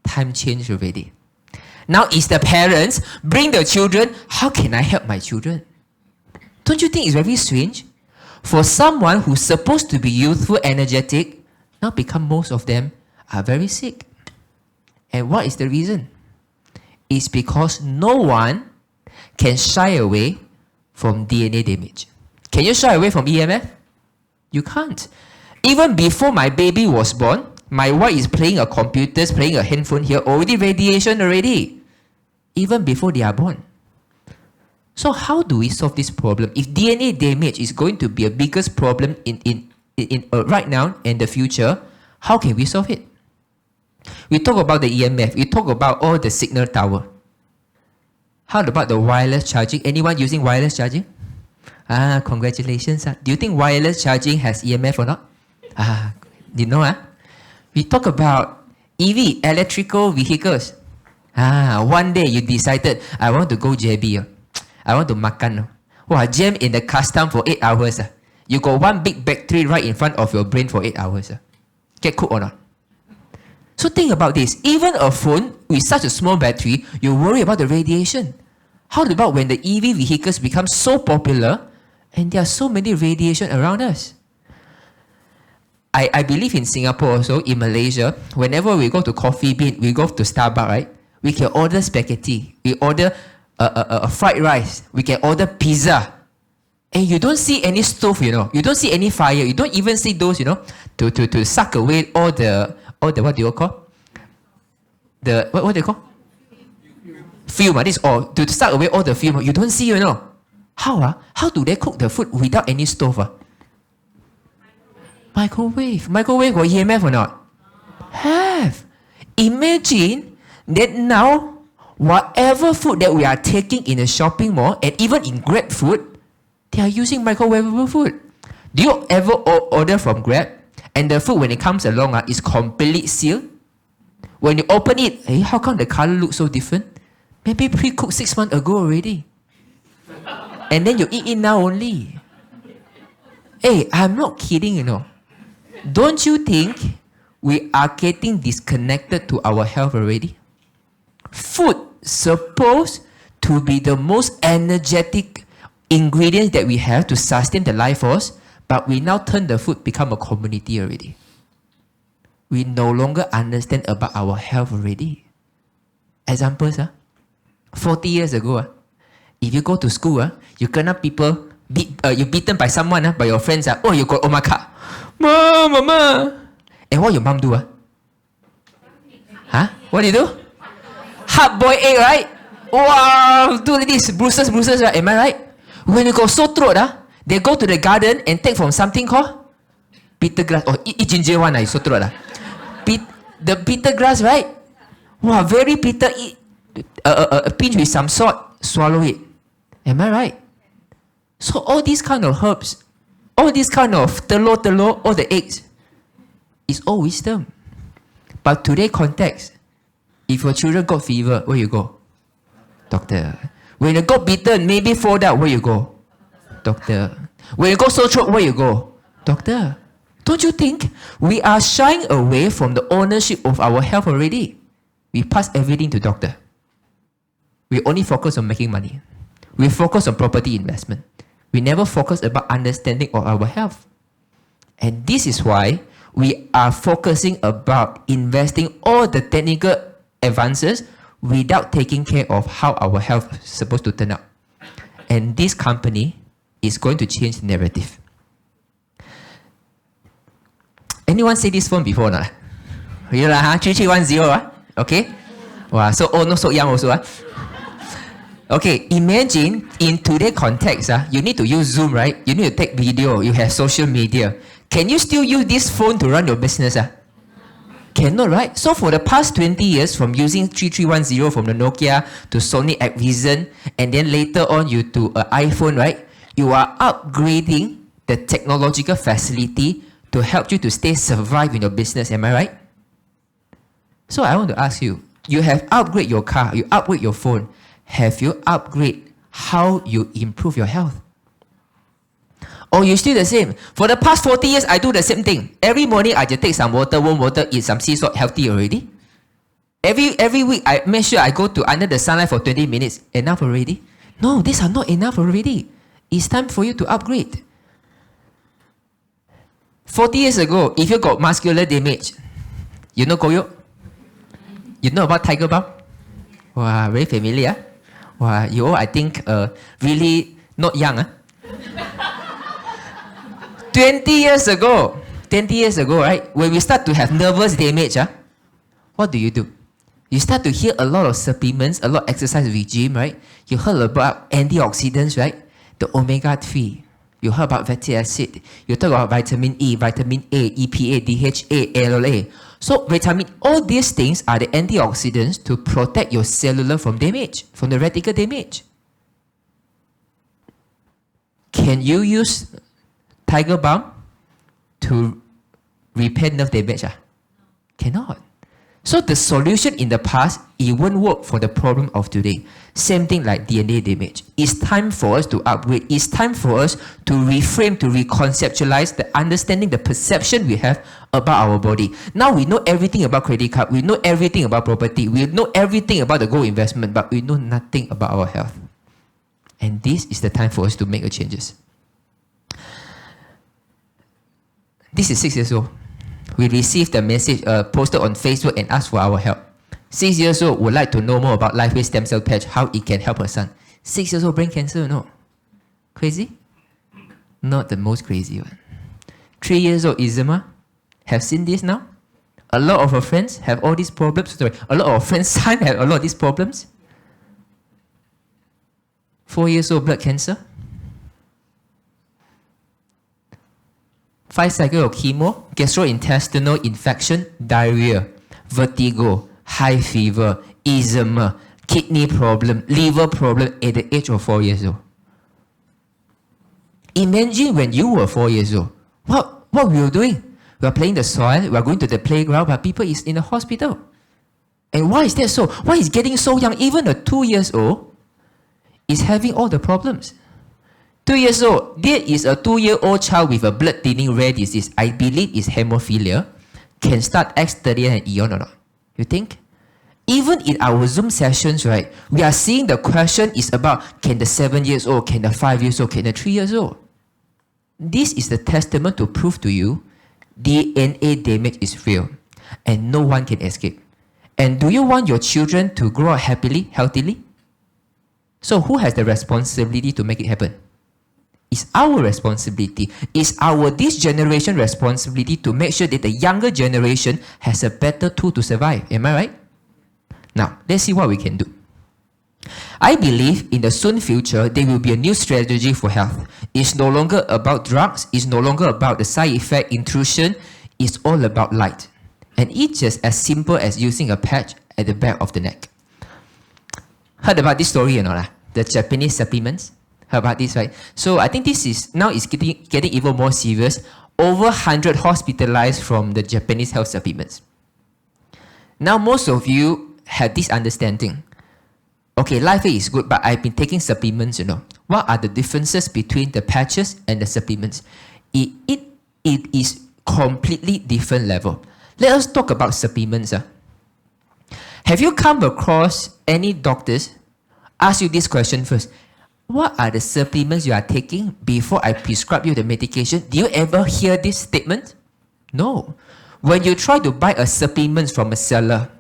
time changed already. Now it's the parents, bring the children, how can I help my children? Don't you think it's very strange? For someone who's supposed to be youthful, energetic, now most of them are very sick. And what is the reason? It's because no one can shy away from DNA damage. Can you shy away from EMF? You can't. Even before my baby was born, my wife is playing a computer, playing a handphone here, already radiation already. Even before they are born. So how do we solve this problem? If DNA damage is going to be a biggest problem in right now and the future, how can we solve it? We talk about the EMF. We talk about all the signal tower. How about the wireless charging? Anyone using wireless charging? Congratulations. Do you think wireless charging has EMF or not? You know, we talk about EV, electrical vehicles. One day you decided, I want to go JB. I want to makan. Jam in the custom for 8 hours. You got one big battery right in front of your brain for 8 hours. Get cooked or not? So think about this. Even a phone with such a small battery, you worry about the radiation. How about when the EV vehicles become so popular and there are so many radiation around us? I believe in Singapore also, in Malaysia, whenever we go to Coffee Bean, we go to Starbucks, right? We can order spaghetti. We order a fried rice. We can order pizza. And you don't see any stove, you know. You don't see any fire. You don't even see those, you know, to suck away all the what do you call? What do you call? Fume. This is all. To suck away all the fume. You don't see, you know. How? How do they cook the food without any stove? Microwave. Microwave got EMF or not? Have. Imagine that now, whatever food that we are taking in a shopping mall and even in Grab food, they are using microwavable food. Do you ever order from Grab and the food when it comes along is completely sealed? When you open it, how come the color looks so different? Maybe pre-cooked 6 months ago already. And then you eat it now only. Hey, I'm not kidding, you know. Don't you think we are getting disconnected to our health already? Food supposed to be the most energetic ingredient that we have to sustain the life force, but we now turn the food become a commodity already. We no longer understand about our health already. Examples, 40 years ago, if you go to school, you kena people, you beaten by someone, by your friends, oh, you got omaka. Mama. And what your mom do? What do you do? Hard-boiled egg, right? Wow, do this, bruises, right? Am I right? When you got sore throat, they go to the garden and take from something called bitter grass. Or eat ginger one, sore throat. The bitter grass, right? Wow, very bitter. Eat a pinch with some salt, swallow it. Am I right? So all these kind of herbs, all these kind of telur, all the eggs, is all wisdom. But today context, if your children got fever, where you go? Doctor. When you got beaten, maybe fall down, where you go? Doctor. When you got sore throat, where you go? Doctor. Don't you think we are shying away from the ownership of our health already? We pass everything to doctor. We only focus on making money. We focus on property investment. We never focus about understanding of our health. And this is why we are focusing about investing all the technical advances without taking care of how our health is supposed to turn out. And this company is going to change the narrative. Anyone see this phone before? Not? You know, 3310, okay? Wow, so old, not so young also. Okay, imagine in today's context, you need to use Zoom, right? You need to take video, you have social media. Can you still use this phone to run your business? Cannot, right? So for the past 20 years, from using 3310 from the Nokia to Sony Activision, and then later on you to an iPhone, right? You are upgrading the technological facility to help you to survive in your business. Am I right? So I want to ask you, you have upgraded your car, you upgrade your phone. Have you upgraded how you improve your health? Or you still the same? For the past 40 years, I do the same thing. Every morning, I just take some water, warm water, eat some sea salt, healthy already. Every week, I make sure I go to under the sunlight for 20 minutes. Enough already? No, these are not enough already. It's time for you to upgrade. 40 years ago, if you got muscular damage, you know Koyo? You know about tiger balm? Wow, very familiar. Wow, you all, I think, really not young. 20 years ago, right? When we start to have nervous damage, what do? You start to hear a lot of supplements, a lot of exercise regime, right? You heard about antioxidants, right? The omega-3. You heard about fatty acid. You talk about vitamin E, vitamin A, EPA, DHA, LLA. So vitamin, all these things are the antioxidants to protect your cellular from damage, from the radical damage. Can you use tiger balm to repair nerve damage? Cannot. So the solution in the past, it won't work for the problem of today. Same thing like DNA damage. It's time for us to upgrade. It's time for us to reframe, to reconceptualize the understanding, the perception we have about our body. Now we know everything about credit card. We know everything about property. We know everything about the gold investment, but we know nothing about our health. And this is the time for us to make changes. This is 6 years old. We received a message posted on Facebook and asked for our help. 6 years old would like to know more about LifeWave stem cell patch, how it can help her son. 6 years old brain cancer, no? Crazy? Not the most crazy one. 3 years old eczema. Have seen this now? A lot of her friends have all these problems. Sorry, a lot of our friends' son have a lot of these problems. 4 years old blood cancer. 5 cycles of chemo, gastrointestinal infection, diarrhea, vertigo, high fever, eczema, kidney problem, liver problem at the age of 4 years old. Imagine when you were 4 years old. What we were doing? We are playing the soil, we are going to the playground, but people is in the hospital. And why is that so? Why is getting so young? Even a 2 years old is having all the problems. 2 years old, there is a 2-year-old child with a blood thinning rare disease. I believe it's hemophilia. Can start X30 and Eon or not? You think? Even in our Zoom sessions, right, we are seeing the question is about, can the 7 years old, can the 5 years old, can the 3 years old? This is the testament to prove to you DNA damage is real and no one can escape. And do you want your children to grow up happily, healthily? So who has the responsibility to make it happen? It's our responsibility. It's this generation responsibility to make sure that the younger generation has a better tool to survive. Am I right? Now, let's see what we can do. I believe in the soon future, there will be a new strategy for health. It's no longer about drugs. It's no longer about the side effect intrusion. It's all about light. And it's just as simple as using a patch at the back of the neck. Heard about this story or not? The Japanese supplements? Heard about this, right? So I think this is now it's getting even more serious. Over 100 hospitalized from the Japanese health supplements. Now most of you have this understanding. Okay, life is good, but I've been taking supplements, What are the differences between the patches and the supplements? It is completely different level. Let us talk about supplements. Have you come across any doctors ask you this question first? What are the supplements you are taking before I prescribe you the medication? Do you ever hear this statement? No. When you try to buy a supplement from a seller,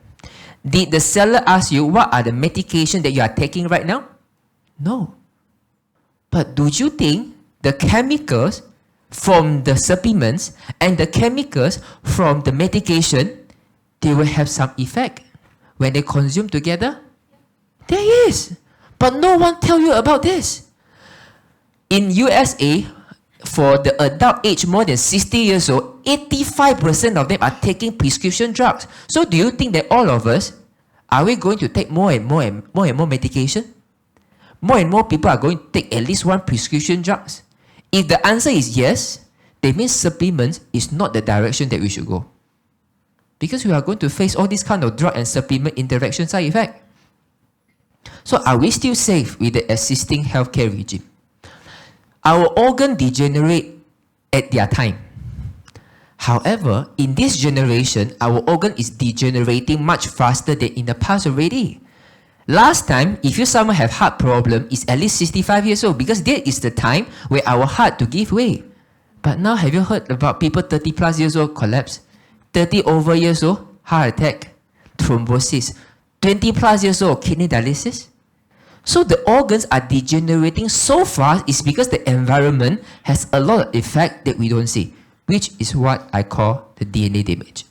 did the seller ask you what are the medications that you are taking right now? No. But do you think the chemicals from the supplements and the chemicals from the medication, they will have some effect when they consume together? There is. But no one tell you about this. In USA, for the adult age more than 60 years old, 85% of them are taking prescription drugs. So do you think that all of us, are we going to take more and more medication? More and more people are going to take at least one prescription drugs? If the answer is yes, that means supplements is not the direction that we should go. Because we are going to face all these kind of drug and supplement interaction side effect. So are we still safe with the existing healthcare regime? Our organ degenerate at their time. However, in this generation, our organ is degenerating much faster than in the past already. Last time, if you someone have heart problem, it's at least 65 years old because that is the time where our heart to give way. But now, have you heard about people 30 plus years old collapse? 30 over years old, heart attack, thrombosis. 20 plus years old, kidney dialysis. So the organs are degenerating so fast is because the environment has a lot of effect that we don't see, which is what I call the DNA damage.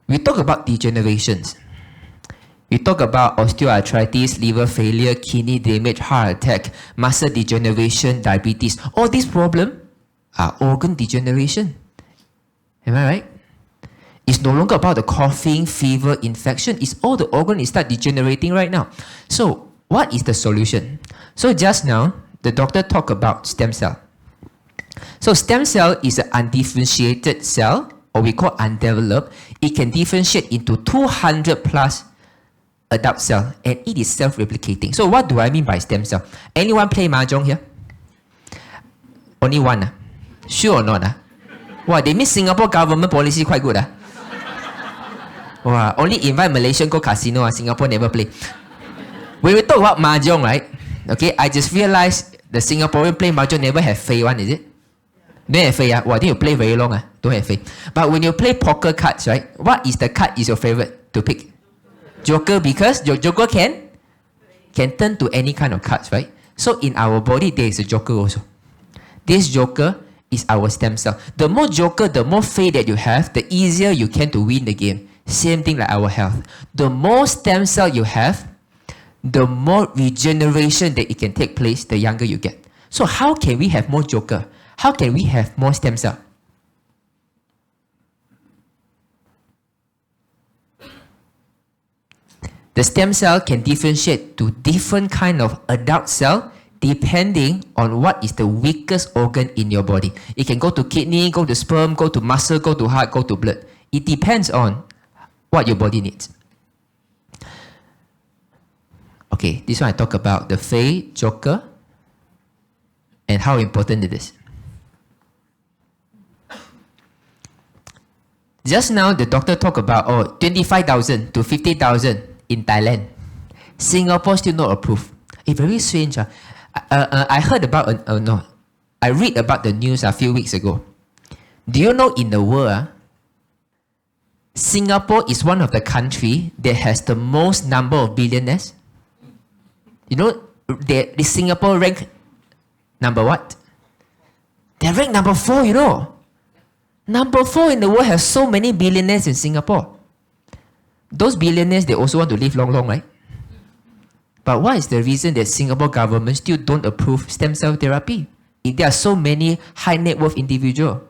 We talk about degenerations. We talk about osteoarthritis, liver failure, kidney damage, heart attack, muscle degeneration, diabetes. All these problems are organ degeneration. Am I right? It's no longer about the coughing, fever, infection. It's all the organs start degenerating right now. So what is the solution? So just now, the doctor talked about stem cell. So stem cell is an undifferentiated cell, or we call undeveloped. It can differentiate into 200 plus adult cell, and it is self-replicating. So what do I mean by stem cell? Anyone play mahjong here? Only one? Sure or not? Wow, they mean Singapore government policy quite good. Wow, only invite Malaysian go casino. Singapore never play. When we talk about mahjong, right? Okay, I just realized the Singaporean play mahjong never have fei one, is it? Don't have fei. Wow, I think you play very long. Don't have fei. But when you play poker cards, right? What is the card is your favorite to pick? Joker, because Joker can turn to any kind of cards, right? So in our body, there is a Joker also. This Joker is our stem cell. The more Joker, the more fei that you have, the easier you can to win the game. Same thing like our health. The more stem cell you have, the more regeneration that it can take place, the younger you get. So how can we have more Joker? How can we have more stem cell? The stem cell can differentiate to different kind of adult cell depending on what is the weakest organ in your body. It can go to kidney, go to sperm, go to muscle, go to heart, go to blood. It depends on what your body needs. Okay, this one I talk about the fei, Joker, and how important it is. Just now, the doctor talked about 25,000 to 50,000 in Thailand. Singapore still not approved. It's very strange. I heard about, I read about the news a few weeks ago. Do you know in the world, Singapore is one of the countries that has the most number of billionaires? You know, the Singapore rank number what? They rank number 4, you know. Number 4 in the world has so many billionaires in Singapore. Those billionaires, they also want to live long, right? But what is the reason that Singapore government still don't approve stem cell therapy? If there are so many high net worth individuals.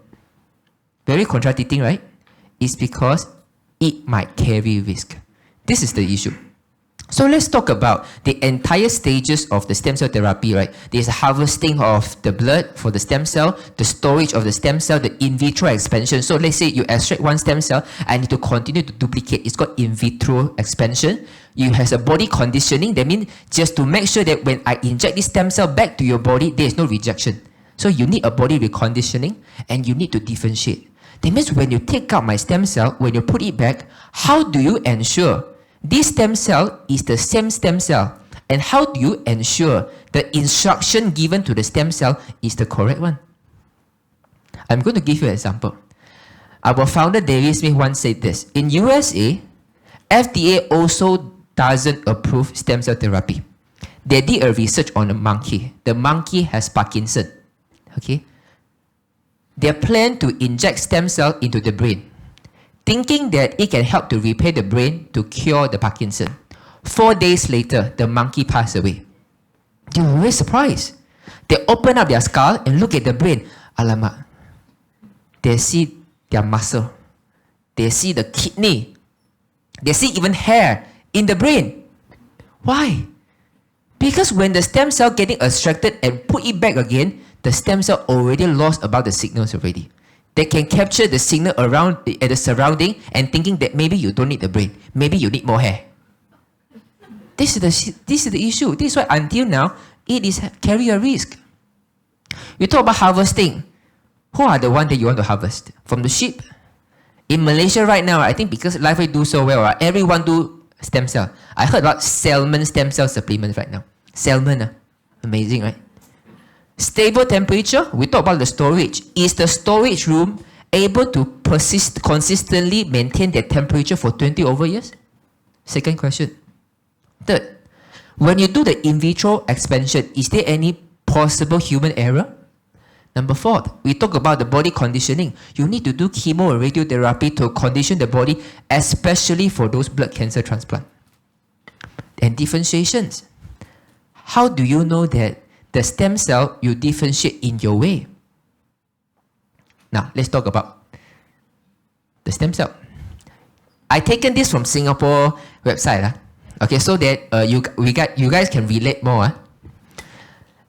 Very contradicting, right? It's because it might carry risk. This is the issue. So let's talk about the entire stages of the stem cell therapy, right? There's harvesting of the blood for the stem cell, the storage of the stem cell, the in vitro expansion. So let's say you extract one stem cell, I need to continue to duplicate. It's called in vitro expansion. You have a body conditioning. That means just to make sure that when I inject this stem cell back to your body, there is no rejection. So you need a body reconditioning and you need to differentiate. That means when you take out my stem cell, when you put it back, how do you ensure this stem cell is the same stem cell? And how do you ensure the instruction given to the stem cell is the correct one? I'm going to give you an example. Our founder, David Smith, once said this. In USA, FDA also doesn't approve stem cell therapy. They did a research on a monkey. The monkey has Parkinson. Okay? They plan to inject stem cell into the brain, thinking that it can help to repair the brain to cure the Parkinson. 4 days later, the monkey passed away. They were very surprised. They open up their skull and look at the brain. Alamak. They see their muscle. They see the kidney. They see even hair in the brain. Why? Because when the stem cell getting extracted and put it back again, the stem cell already lost about the signals already. They can capture the signal around the surrounding and thinking that maybe you don't need the brain. Maybe you need more hair. This is the issue. This is why until now, it is carry a risk. You talk about harvesting. Who are the ones that you want to harvest? From the sheep? In Malaysia right now, I think because LifeWay do so well, everyone do stem cell. I heard about salmon stem cell supplements right now. Salmon, amazing, right? Stable temperature, we talk about the storage. Is the storage room able to consistently maintain their temperature for 20 over years? Second question. Third, when you do the in vitro expansion, is there any possible human error? Number 4, we talk about the body conditioning. You need to do chemo or radiotherapy to condition the body, especially for those blood cancer transplant. And differentiations. How do you know that the stem cell you differentiate in your way? Now, let's talk about the stem cell. I taken this from Singapore website. Okay, so that you guys can relate more.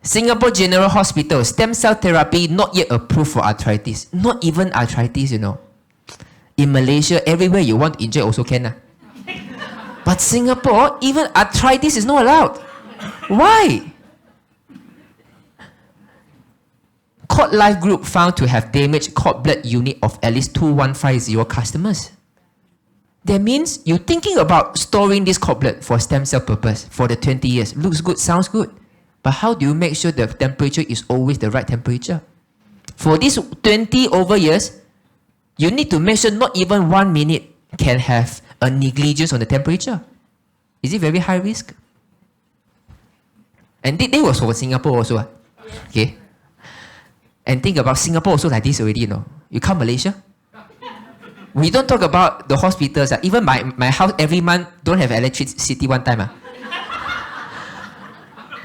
Singapore General Hospital, stem cell therapy not yet approved for arthritis. Not even arthritis, you know. In Malaysia, everywhere you want to inject also can. But Singapore, even arthritis is not allowed. Why? Cord Life Group found to have damaged cord blood unit of at least 2150 customers. That means you're thinking about storing this cord blood for stem cell purpose for the 20 years. Looks good, sounds good. But how do you make sure the temperature is always the right temperature? For these 20 over years, you need to make sure not even 1 minute can have a negligence on the temperature. Is it very high risk? And they was for Singapore also. Okay. And think about Singapore also like this already, you know. You come Malaysia. We don't talk about the hospitals. Even my house every month don't have electricity one time.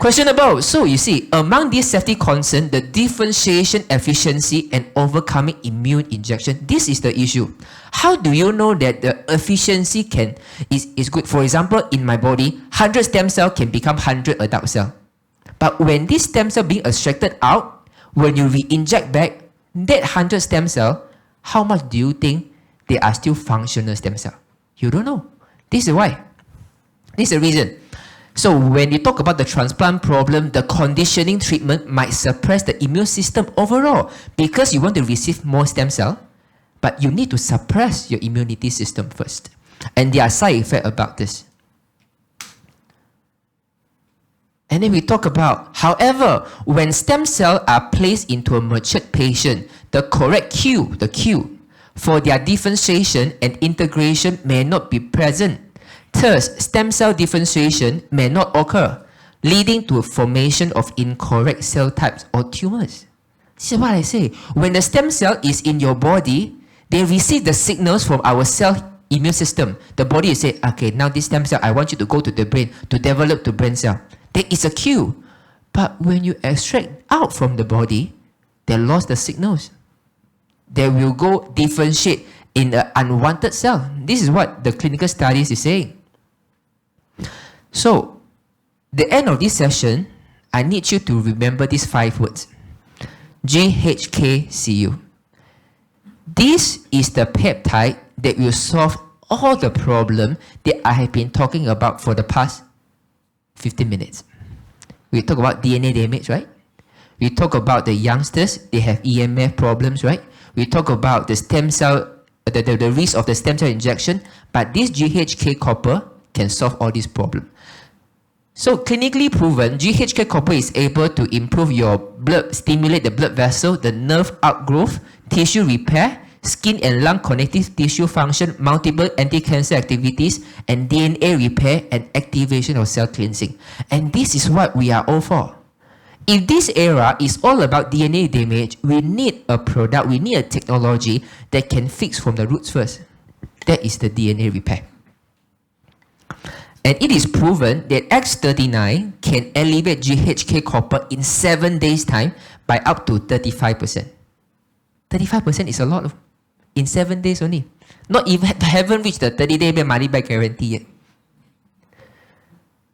Questionable. So you see, among these safety concerns, the differentiation efficiency and overcoming immune injection, this is the issue. How do you know that the efficiency is good? For example, in my body, 100 stem cell can become 100 adult cell. But when this stem cell being extracted out, when you re-inject back, that 100 stem cell, how much do you think they are still functional stem cell? You don't know. This is why. This is the reason. So when you talk about the transplant problem, the conditioning treatment might suppress the immune system overall because you want to receive more stem cell, but you need to suppress your immunity system first. And there are side effects about this. And then we talk about, however, when stem cells are placed into a matured patient, the correct cue, the cue for their differentiation and integration may not be present. Thus, stem cell differentiation may not occur, leading to a formation of incorrect cell types or tumors. This is what I say. When the stem cell is in your body, they receive the signals from our cell immune system. The body will say, okay, now this stem cell, I want you to go to the brain to develop the brain cell. There is a cue. But when you extract out from the body, they lost the signals. They will go differentiate in an unwanted cell. This is what the clinical studies is saying. So, the end of this session, I need you to remember these 5 words. GHKCU. This is the peptide that will solve all the problem that I have been talking about for the past 15 minutes. We talk about DNA damage, right? We talk about the youngsters, they have EMF problems, right? We talk about the stem cell, the risk of the stem cell injection, but this GHK copper can solve all these problems. So clinically proven, GHK copper is able to improve your blood, stimulate the blood vessel, the nerve outgrowth, tissue repair, skin and lung connective tissue function, multiple anti-cancer activities, and DNA repair and activation of cell cleansing. And this is what we are all for. If this era is all about DNA damage, we need a product, we need a technology that can fix from the roots first. That is the DNA repair. And it is proven that X39 can elevate GHK copper in 7 days' time by up to 35%. 35% is a lot of, in 7 days only. Not even, haven't reached the 30-day money back guarantee yet.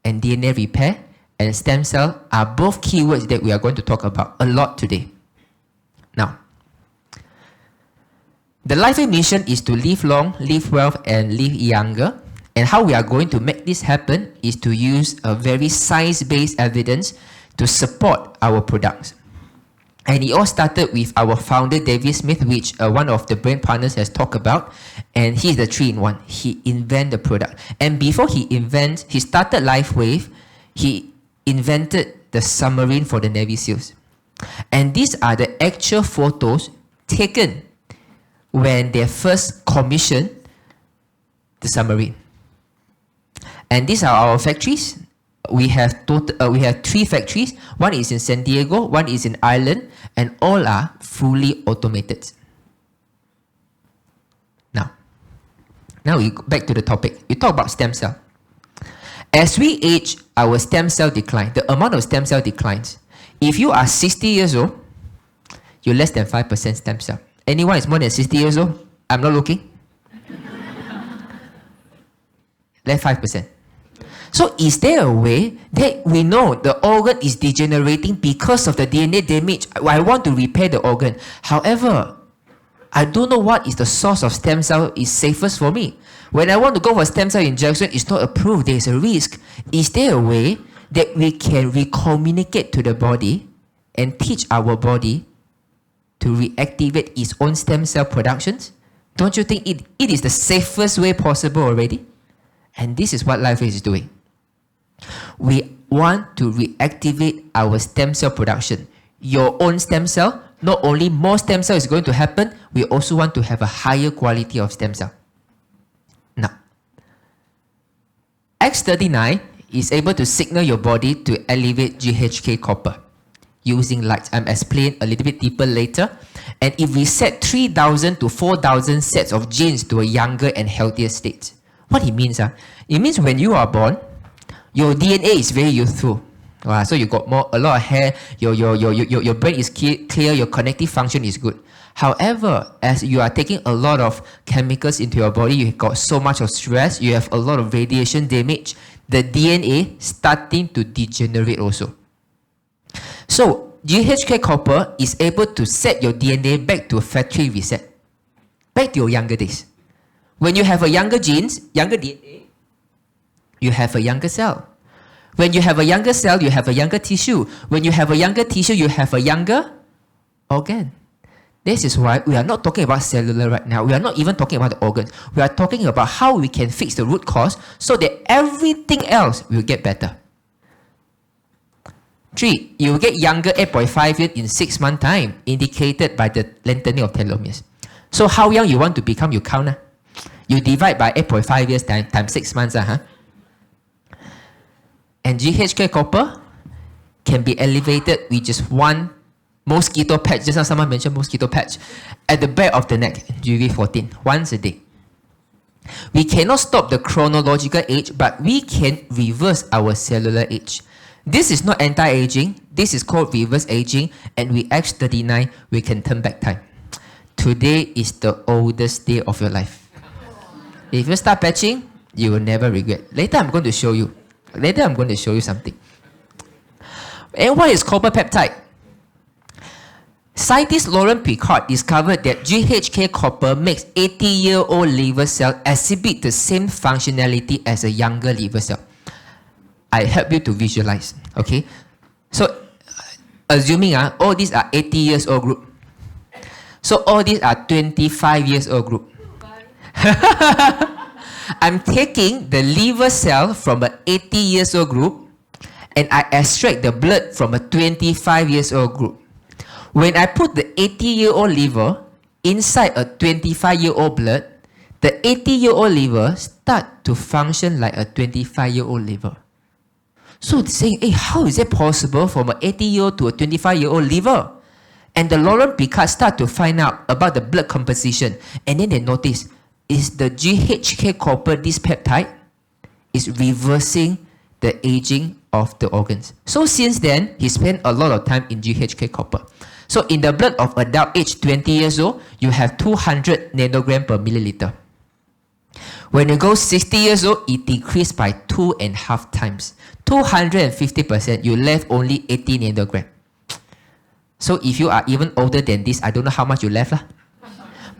And DNA repair and stem cell are both keywords that we are going to talk about a lot today. Now, the Lifeway mission is to live long, live well, and live younger. And how we are going to make this happen is to use a very science-based evidence to support our products. And it all started with our founder, David Smith, which one of the brain partners has talked about. And he's the 3-in-1. He invented the product. And before he started LifeWave, he invented the submarine for the Navy SEALs. And these are the actual photos taken when they first commissioned the submarine. And these are our factories. We have 3 factories. One is in San Diego, one is in Ireland, and all are fully automated. Now we go back to the topic. We talk about stem cell. As we age, our stem cell decline. The amount of stem cell declines. If you are 60 years old, you're less than 5% stem cell. Anyone is more than 60 years old? I'm not looking. Less 5%. So is there a way that we know the organ is degenerating because of the DNA damage? I want to repair the organ. However, I don't know what is the source of stem cell is safest for me. When I want to go for stem cell injection, it's not approved. There is a risk. Is there a way that we can recommunicate to the body and teach our body to reactivate its own stem cell productions? Don't you think it is the safest way possible already? And this is what LifeWave is doing. We want to reactivate our stem cell production. Your own stem cell, not only more stem cell is going to happen, we also want to have a higher quality of stem cell. Now, X39 is able to signal your body to elevate GHK copper using light. I'm explain a little bit deeper later. And if we set 3,000 to 4,000 sets of genes to a younger and healthier state, what it means? It means when you are born, your DNA is very youthful. So you got a lot of hair, your brain is clear, your connective function is good. However, as you are taking a lot of chemicals into your body, you got so much of stress, you have a lot of radiation damage, the DNA starting to degenerate also. So GHK copper is able to set your DNA back to a factory reset, back to your younger days. When you have a younger genes, younger DNA, you have a younger cell. When you have a younger cell, you have a younger tissue. When you have a younger tissue, you have a younger organ. This is why we are not talking about cellular right now. We are not even talking about the organs. We are talking about how we can fix the root cause so that everything else will get better. 3. You will get younger 8.5 years in 6 months' time, indicated by the lengthening of telomeres. So how young you want to become, you count. You divide by 8.5 years times 6 months. And GHK copper can be elevated with just one mosquito patch. Just now someone mentioned mosquito patch. At the back of the neck, UV14, once a day. We cannot stop the chronological age, but we can reverse our cellular age. This is not anti-aging. This is called reverse aging. And we age 39, we can turn back time. Today is the oldest day of your life. If you start patching, you will never regret. Later, I'm going to show you. Later, I'm going to show you something. And what is copper peptide? Scientist Laurent Picard discovered that GHK copper makes 80-year-old liver cells exhibit the same functionality as a younger liver cell. I help you to visualize, okay? So, assuming all these are 80 years old group. So, all these are 25 years old group. I'm taking the liver cell from an 80 years old group and I extract the blood from a 25 years old group. When I put the 80-year-old liver inside a 25-year-old blood, the 80-year-old liver start to function like a 25-year-old liver. So they're saying, hey, how is it possible from an 80-year-old to a 25-year-old liver? And the Laurent Picard start to find out about the blood composition. And then they notice, is the GHK copper, this peptide, is reversing the aging of the organs. So since then, he spent a lot of time in GHK copper. So in the blood of adult age 20 years old, you have 200 nanogram per milliliter. When you go 60 years old, it decreased by 2.5 times. 250%, you left only 80 nanogram. So if you are even older than this, I don't know how much you left.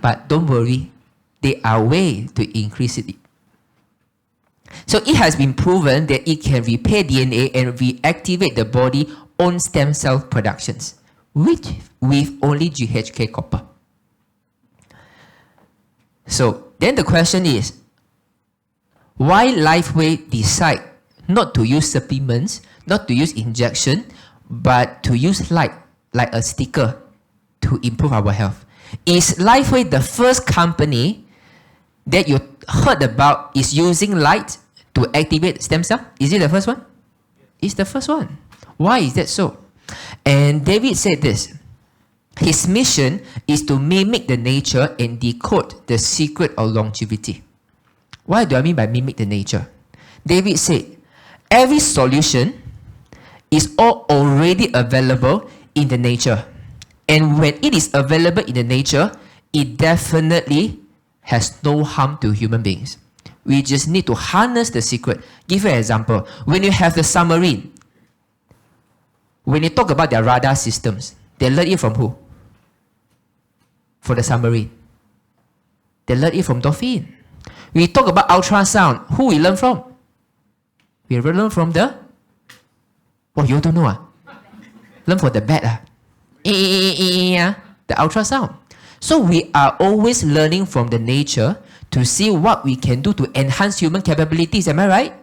But don't worry, there are ways to increase it. So it has been proven that it can repair DNA and reactivate the body's own stem cell productions with only GHK copper. So then the question is, why Lifeway decide not to use supplements, not to use injection, but to use light like a sticker to improve our health? Is Lifeway the first company that you heard about is using light to activate stem cell? Is it the first one? It's the first one. Why is that so? And David said this. His mission is to mimic the nature and decode the secret of longevity. What do I mean by mimic the nature? David said, every solution is already available in the nature. And when it is available in the nature, it definitely has no harm to human beings. We just need to harness the secret. Give you an example. When you have the submarine, when you talk about their radar systems, they learn it from who? For the submarine. They learn it from dolphin. We talk about ultrasound. Who we learn from? We learn from the... Oh, you don't know? Learn from the bat. The ultrasound. So we are always learning from the nature to see what we can do to enhance human capabilities. Am I right?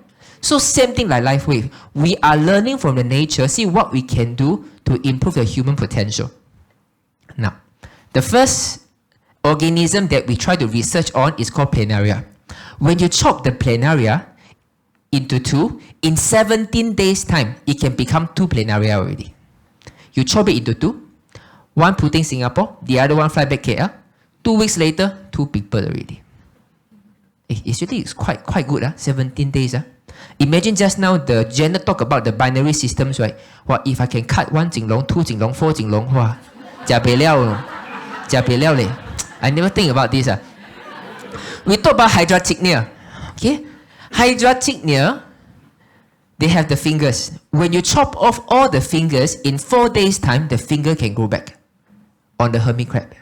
So same thing like Lifeway. We are learning from the nature, see what we can do to improve the human potential. Now, the first organism that we try to research on is called planaria. When you chop the planaria into two, in 17 days time, it can become 2 planaria already. You chop it into 2, one putting Singapore, the other one fly back KL. 2 weeks later, 2 people already. Actually, it's quite good, 17 days. Imagine just now the Janet talk about the binary systems, right? Well, if I can cut 1 Jinglong, 2 Jinglong, 4 Jinglong, wow, jiabe liao leh. I never think about this. We talk about hydratechnia. Okay? Hydratechnia, they have the fingers. When you chop off all the fingers, in 4 days' time, the finger can grow back on the hermit crab.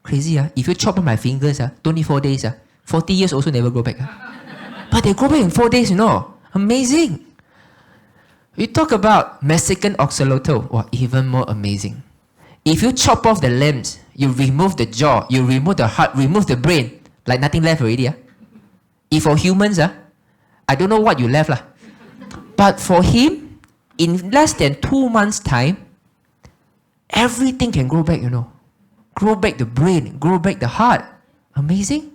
Crazy, If you chop off my fingers, only 4 days, 40 years also never grow back. But they grow back in 4 days, Amazing. We talk about Mexican oxalotl. Wow, even more amazing. If you chop off the limbs, you remove the jaw, you remove the heart, remove the brain, like nothing left already. If for humans, I don't know what you left. But for him, in less than 2 months' time, everything can grow back, Grow back the brain, grow back the heart. Amazing.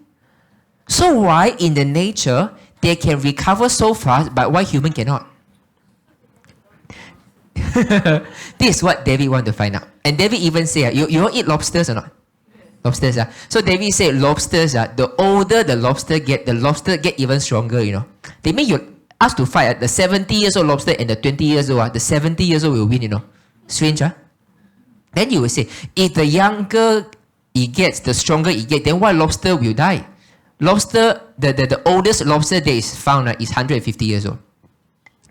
So why in the nature, they can recover so fast, but why human cannot? This is what David want to find out. And David even say, you don't eat lobsters or not? Lobsters. So David said lobsters, the older the lobster get even stronger, They make you ask to fight the 70 years old lobster and the 20 years old, the 70 years old will win, Strange, Then you will say, if the younger it gets, the stronger it gets, then why lobster will die? Lobster, the oldest lobster that is found is 150 years old.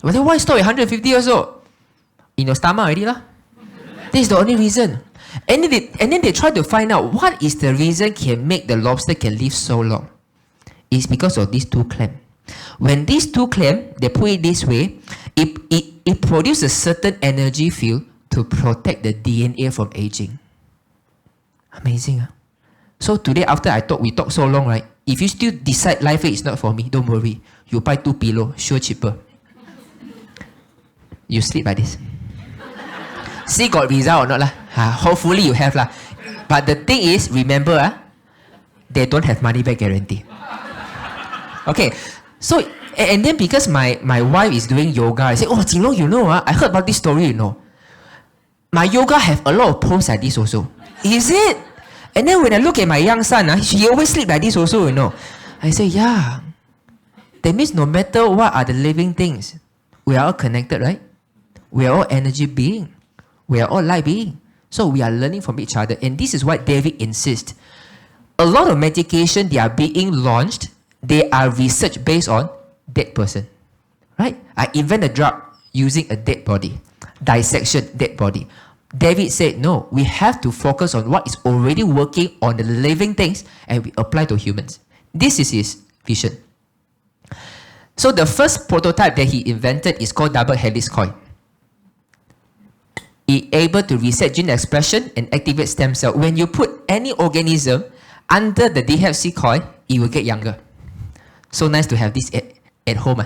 Well, then why stop at 150 years old? In your stomach already lah. This is the only reason. And then they try to find out what is the reason can make the lobster can live so long. It's because of these two clams. When these two clams, they put it this way, it produces a certain energy field to protect the DNA from aging. Amazing. So today after we talk so long, right? If you still decide life is not for me, don't worry. You buy 2 pillows, sure cheaper. You sleep like this. See got result or not lah? Hopefully you have lah. But the thing is, remember they don't have money back guarantee. Okay, so and then because my wife is doing yoga, I say, oh Jing Long, I heard about this story, My yoga have a lot of poses like this also. Is it? And then when I look at my young son, he always sleep like this also, I say, yeah. That means no matter what are the living things, we are all connected, right? We are all energy being. We are all light being. So we are learning from each other. And this is what David insists. A lot of medication, they are being launched. They are research based on dead person. Right? I invent a drug using a dead body. Dissection, dead body. David said, no, we have to focus on what is already working on the living things and we apply to humans. This is his vision. So the first prototype that he invented is called double helix coil. It able to reset gene expression and activate stem cell. When you put any organism under the DHC coil, it will get younger. So nice to have this at home.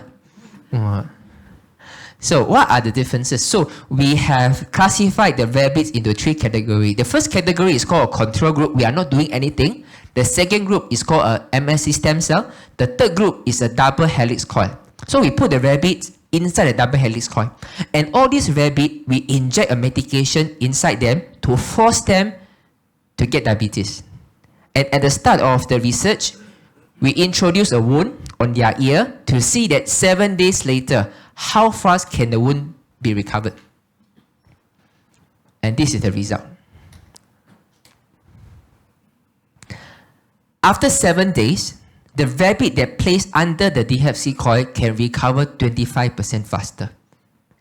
So what are the differences? So we have classified the rabbits into 3 categories. The first category is called a control group. We are not doing anything. The second group is called a MSC stem cell. The third group is a double helix coil. So we put the rabbits inside the double helix coil. And all these rabbits, we inject a medication inside them to force them to get diabetes. And at the start of the research, we introduce a wound on their ear to see that 7 days later, how fast can the wound be recovered? And this is the result. After 7 days, the rabbit that placed under the DHC coil can recover 25% faster.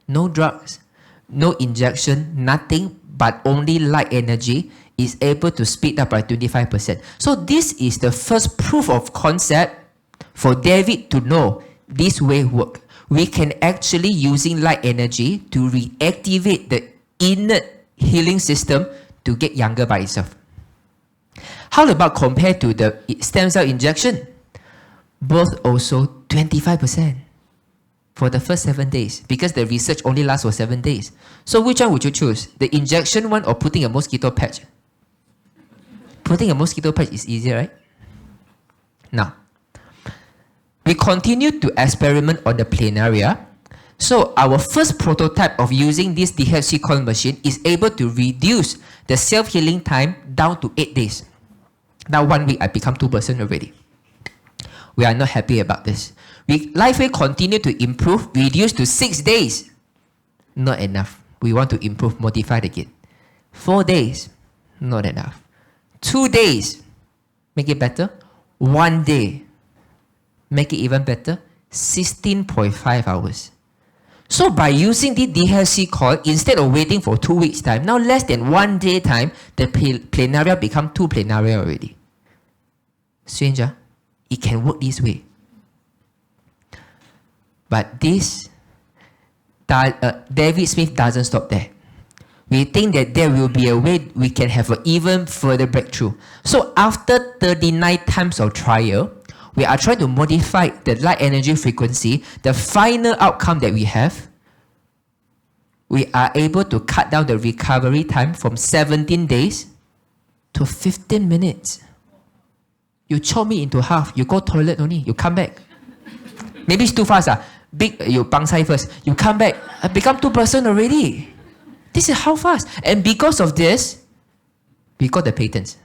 No drugs, no injection, nothing, but only light energy is able to speed up by 25%. So this is the first proof of concept for David to know this way work. We can actually using light energy to reactivate the innate healing system to get younger by itself. How about compared to the stem cell injection? Both also 25% for the first 7 days because the research only lasts for 7 days. So which one would you choose? The injection one or putting a mosquito patch? Putting a mosquito patch is easier, right? Now, we continue to experiment on the planaria. So our first prototype of using this DHC coil machine is able to reduce the self-healing time down to 8 days. Now 1 week I become 2% already. We are not happy about this. Life will continue to improve, reduce to 6 days. Not enough. We want to improve, modify again. 4 days, not enough. 2 days, make it better. 1 day, make it even better. 16.5 hours. So by using the DHC coil, instead of waiting for 2 weeks time, now less than 1 day time, the planaria become 2 planaria already. Strange, huh? It can work this way. But this, David Smith doesn't stop there. We think that there will be a way we can have an even further breakthrough. So after 39 times of trial, we are trying to modify the light energy frequency. The final outcome that we have, we are able to cut down the recovery time from 17 days to 15 minutes. You chop me into half, you go toilet only, you come back. Maybe it's too fast. Big, you bangsai first. You come back, I become 2% already. This is how fast. And because of this, we got the patents.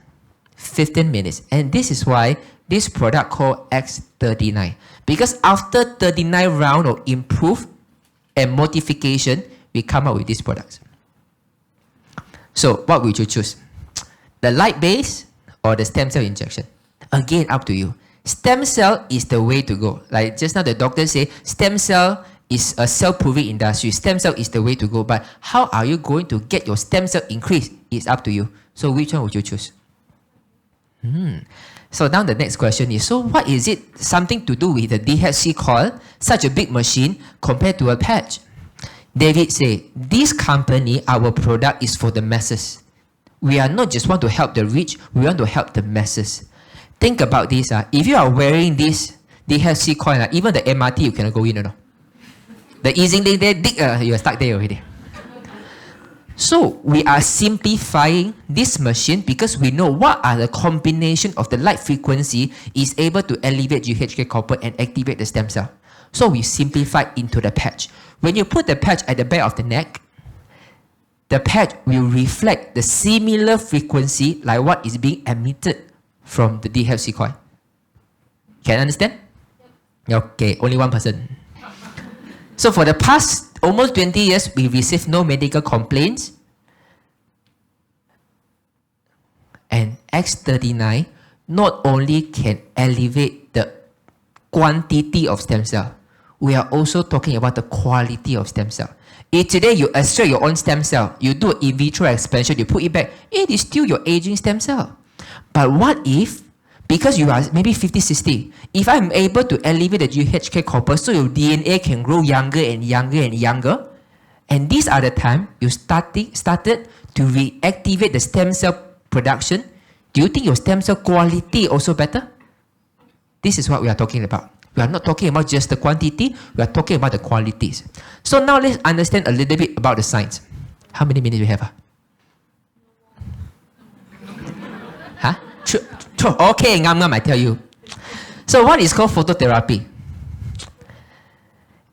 15 minutes. And this is why this product called X39. Because after 39 round of improve and modification, we come up with these products. So what would you choose? The light base or the stem cell injection? Again, up to you. Stem cell is the way to go. Like just now the doctor say, stem cell is a self-proving industry. Stem cell is the way to go. But how are you going to get your stem cell increased? It's up to you. So which one would you choose? So now the next question is, so what is it something to do with the DHC coil, such a big machine, compared to a patch? David said, this company, our product is for the masses. We are not just want to help the rich, we want to help the masses. Think about this. If you are wearing this DHC coil, even the MRT, you cannot go in, no? The easing thing there, you are stuck there already. So we are simplifying this machine because we know what are the combination of the light frequency is able to elevate GHK copper and activate the stem cell. So we simplify into the patch. When you put the patch at the back of the neck, the patch will reflect the similar frequency like what is being emitted from the DHC coil. Can you understand? Okay, only one person. So for the past almost 20 years, we received no medical complaints. And X39 not only can elevate the quantity of stem cell, we are also talking about the quality of stem cell. If today you extract your own stem cell, you do an in vitro expansion, you put it back, it is still your aging stem cell. But what if, because you are maybe 50, 60, if I'm able to elevate the GHK copper so your DNA can grow younger and younger and younger, and these are the time you started to reactivate the stem cell production, do you think your stem cell quality also better? This is what we are talking about. We are not talking about just the quantity, we are talking about the qualities. So now let's understand a little bit about the science. How many minutes do we have? Huh? Okay, I tell you. So what is called phototherapy?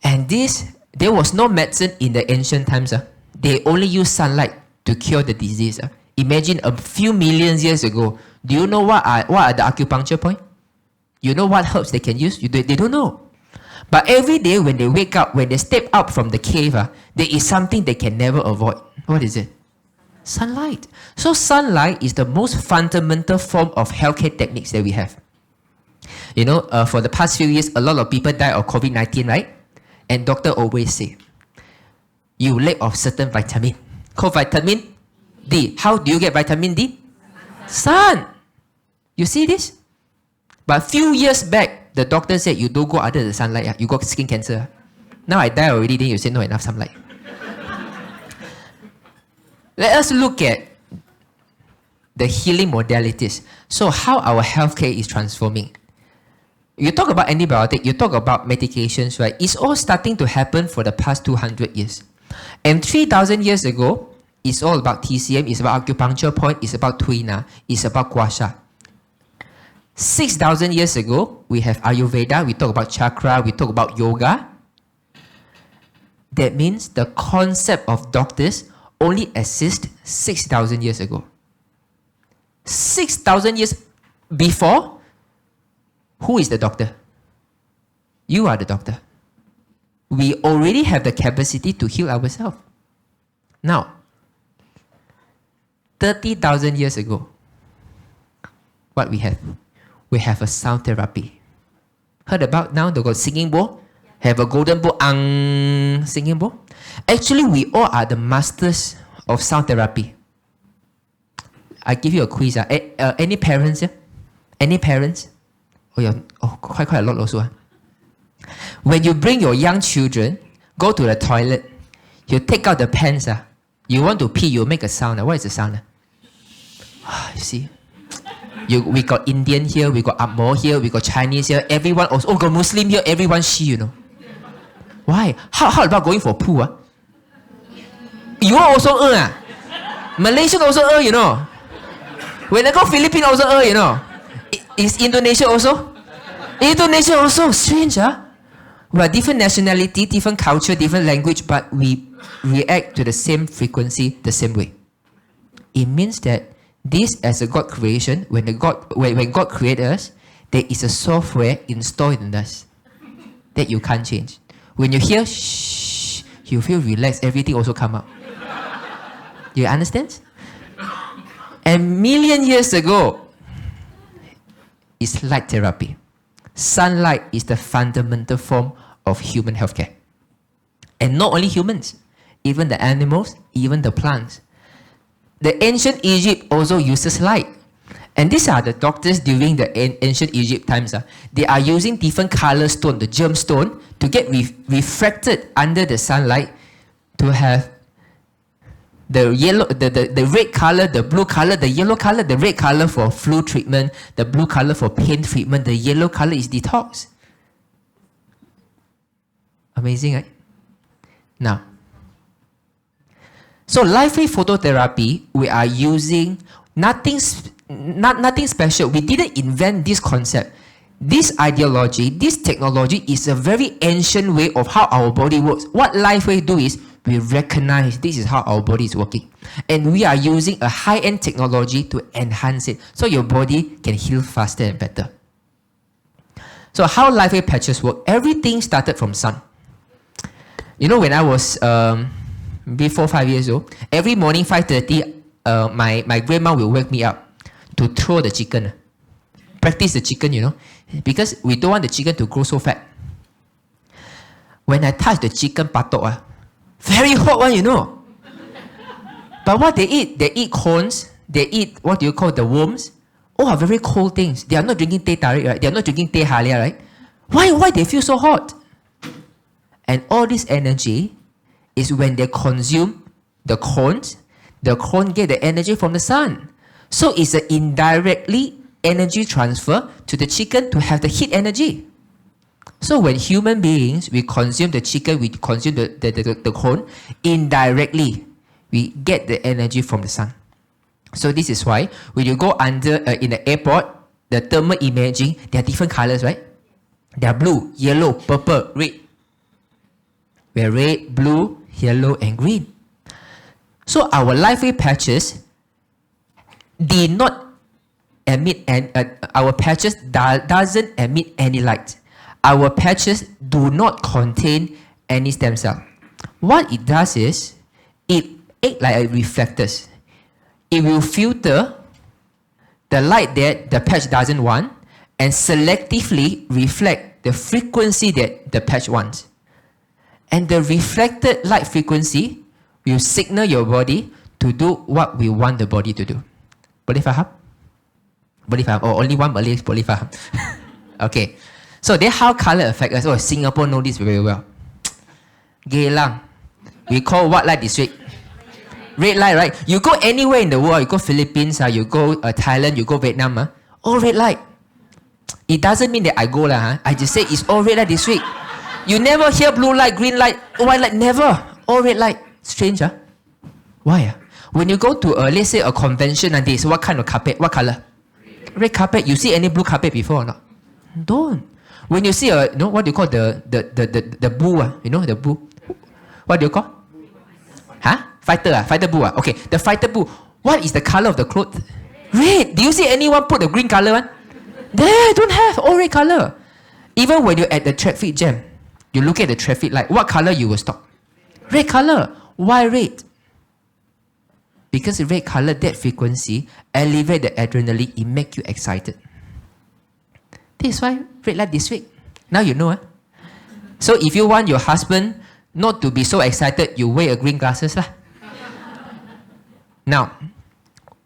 And there was no medicine in the ancient times. They only used sunlight to cure the disease. Imagine a few million years ago. Do you know what are the acupuncture points? You know what herbs they can use? They don't know. But every day when they wake up, when they step out from the cave, there is something they can never avoid. What is it? Sunlight. So sunlight is the most fundamental form of healthcare techniques that we have. You know, for the past few years, a lot of people die of COVID-19, right? And doctor always say, you lack of certain vitamin. Called vitamin D. How do you get vitamin D? Sun. You see this? But few years back, the doctor said, you don't go under the sunlight, you got skin cancer. Now I die already, then you say no enough sunlight. Let us look at the healing modalities. So how our healthcare is transforming. You talk about antibiotic, you talk about medications, right? It's all starting to happen for the past 200 years. And 3,000 years ago, it's all about TCM, it's about acupuncture point, it's about tuina, it's about gua sha. 6,000 years ago, we have Ayurveda, we talk about chakra, we talk about yoga. That means the concept of doctors only exists 6,000 years ago. 6,000 years before, who is the doctor? You are the doctor. We already have the capacity to heal ourselves. Now, 30,000 years ago, what we have? We have a sound therapy. Heard about now? They got singing bowl. Have a golden bowl, singing bowl. Actually, we all are the masters of sound therapy. I give you a quiz. Any parents here? Any parents? Oh, yeah. Oh, quite a lot also. When you bring your young children, go to the toilet, you take out the pants. You want to pee, you make a sound. What is the sound? You see? We got Indian here, we got Amor here, we got Chinese here, everyone also, got Muslim here, everyone she, you know. Why? How about going for poo? You also Malaysian also you know. When I go Philippines also you know. Is Indonesia also? Indonesia also, strange We are different nationality, different culture, different language, but we react to the same frequency the same way. It means that this as a God creation, when God created us, there is a software installed in us that you can't change. When you hear shh, you feel relaxed, everything also come out. You understand? And million years ago, it's light therapy. Sunlight is the fundamental form of human healthcare. And not only humans, even the animals, even the plants. The ancient Egypt also uses light. And these are the doctors during the ancient Egypt times. They are using different color stone, the gemstone, to get refracted under the sunlight to have the yellow, the red color, the blue color, the yellow color, the red color for flu treatment, the blue color for pain treatment, the yellow color is detox. Amazing, right? Now, so light wave phototherapy, we are using nothing special. We didn't invent this concept. This ideology, this technology is a very ancient way of how our body works. What light wave do is we recognize this is how our body is working. And we are using a high-end technology to enhance it so your body can heal faster and better. So how light wave patches work? Everything started from sun. You know, when I was maybe 4 or 5 years old, every morning 5:30, my grandma will wake me up to throw the chicken. Practice the chicken, you know, because we don't want the chicken to grow so fat. When I touch the chicken patok, very hot one, you know. But what they eat corns, they eat what do you call the worms. Are very cold things. They are not drinking teh tarik, right? They are not drinking teh halia, right? Why they feel so hot? And all this energy is when they consume the corn get the energy from the sun. So it's an indirectly energy transfer to the chicken to have the heat energy. So when human beings, we consume the chicken, we consume the corn, indirectly, we get the energy from the sun. So this is why when you go under in the airport, the thermal imaging, there are different colors, right? They are blue, yellow, purple, red. Where red, blue, yellow, and green. So our light wave patches did not emit, and our patches doesn't emit any light. Our patches do not contain any stem cell. What it does is, it acts like a reflectors. It will filter the light that the patch doesn't want and selectively reflect the frequency that the patch wants. And the reflected light frequency will signal your body to do what we want the body to do. Boleh faham? Boleh faham? Oh, only one Malay boleh faham. Okay. So then how color affect us? Oh, Singapore know this very well. Geylang. We call what light district? Red light, right? You go anywhere in the world, you go Philippines, you go Thailand, you go Vietnam, all red light. It doesn't mean that I go I just say it's all red light district. You never hear blue light, green light, white light, never. All red light. Strange, Why? When you go to let's say a convention and this, what kind of carpet? What color? Red carpet. You see any blue carpet before or not? Don't. When you see you know what do you call the boo? You know the boo? What do you call? Fighter. Fighter boo. Okay, the fighter boo. What is the color of the clothes? Red. Do you see anyone put the green color one? There, don't have. All red color. Even when you're at the traffic jam, you look at the traffic light, what color you will stop? Red color. Why red? Because the red color, that frequency, elevate the adrenaline, it make you excited. This is why red light district. Now you know. So if you want your husband not to be so excited, you wear a green glasses lah. Now,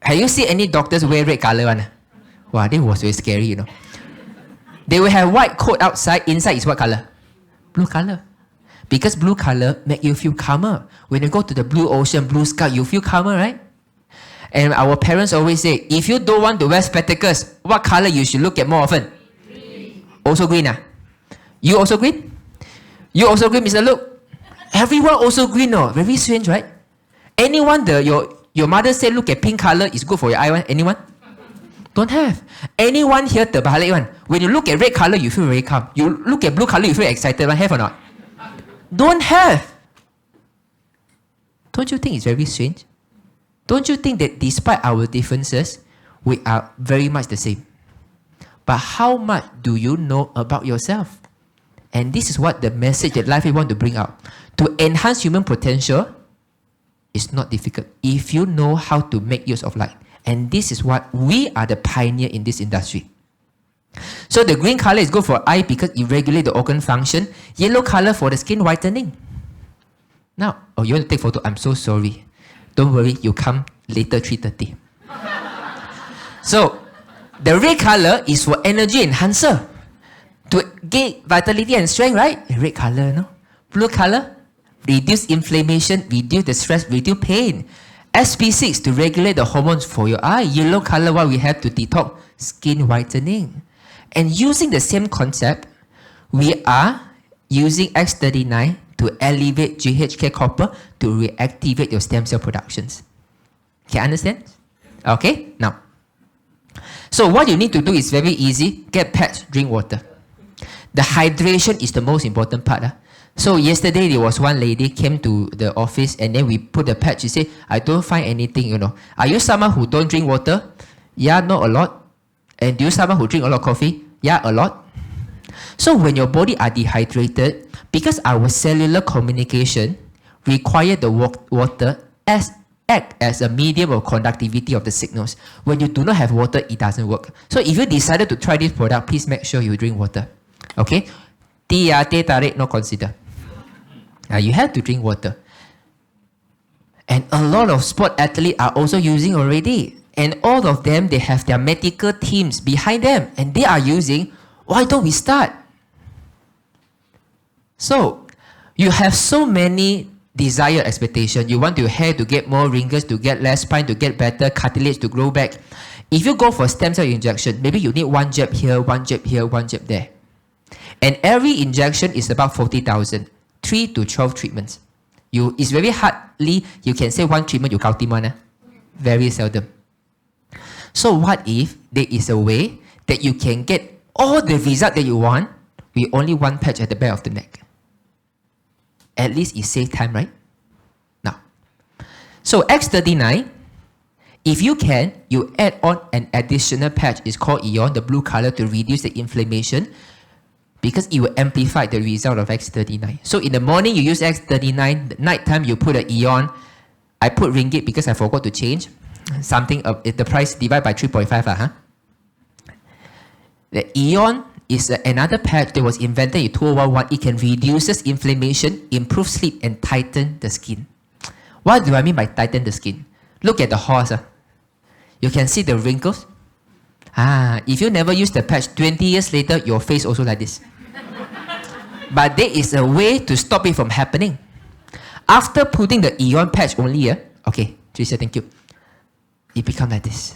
have you seen any doctors wear red color one? Wow, that was very scary, you know. They will have white coat outside, inside is what color? Blue color. Because blue color make you feel calmer. When you go to the blue ocean, blue sky, you feel calmer, right? And our parents always say, if you don't want to wear spectacles, what color you should look at more often? Green. Also green, ah? You also green? You also green, Mr. Luke? Everyone also green, no? Very strange, right? Anyone, your mother say look at pink color is good for your eye one? Anyone? Don't have. Anyone here terbalik one? When you look at red color, you feel very calm. You look at blue color, you feel excited one? Have or not? Don't have. Don't you think it's very strange? Don't you think that despite our differences, we are very much the same? But how much do you know about yourself? And this is what the message that Life want to bring out. To enhance human potential is not difficult if you know how to make use of light. And this is what we are the pioneer in this industry. So the green color is good for eye because it regulates the organ function. Yellow color for the skin whitening. Now, oh, you want to take photo? I'm so sorry. Don't worry, you come later 3:30. So, the red color is for energy enhancer. To gain vitality and strength, right? Red color, no? Blue color, reduce inflammation, reduce the stress, reduce pain. SP6 to regulate the hormones for your eye. Yellow color, what we have to detox, skin whitening. And using the same concept, we are using X39 to elevate GHK copper to reactivate your stem cell productions. Can you understand? Okay, now. So what you need to do is very easy. Get patch, drink water. The hydration is the most important part. So yesterday there was one lady came to the office and then we put the patch. She said, I don't find anything, you know. Are you someone who don't drink water? Yeah, not a lot. And do you someone who drink a lot of coffee? Yeah, a lot. So when your body are dehydrated, because our cellular communication require the water act as a medium of conductivity of the signals. When you do not have water, it doesn't work. So if you decided to try this product, please make sure you drink water. Okay? Teh tarik, no consider. You have to drink water. And a lot of sport athletes are also using already. And all of them, they have their medical teams behind them. And they are using. Why don't we start? So, you have so many desired expectations. You want your hair to get more wrinkles, to get less spine, to get better, cartilage to grow back. If you go for stem cell injection, maybe you need one jab here, one jab here, one jab there. And every injection is about 40,000. 3 to 12 treatments. It's very hardly you can say one treatment you count one. Very seldom. So what if there is a way that you can get all the result that you want with only one patch at the back of the neck? At least it saves time, right? Now, so X39, if you can, you add on an additional patch. It's called Eon, the blue color, to reduce the inflammation because it will amplify the result of X39. So in the morning, you use X39. The night time, you put an Eon. I put ringgit because I forgot to change. Something, the price divided by 3.5. The Eon is another patch that was invented in 2011. It can reduce inflammation, improve sleep, and tighten the skin. What do I mean by tighten the skin? Look at the horse. You can see the wrinkles. If you never use the patch, 20 years later, your face also like this. But there is a way to stop it from happening. After putting the Eon patch only, okay, Tricia, thank you. It becomes like this.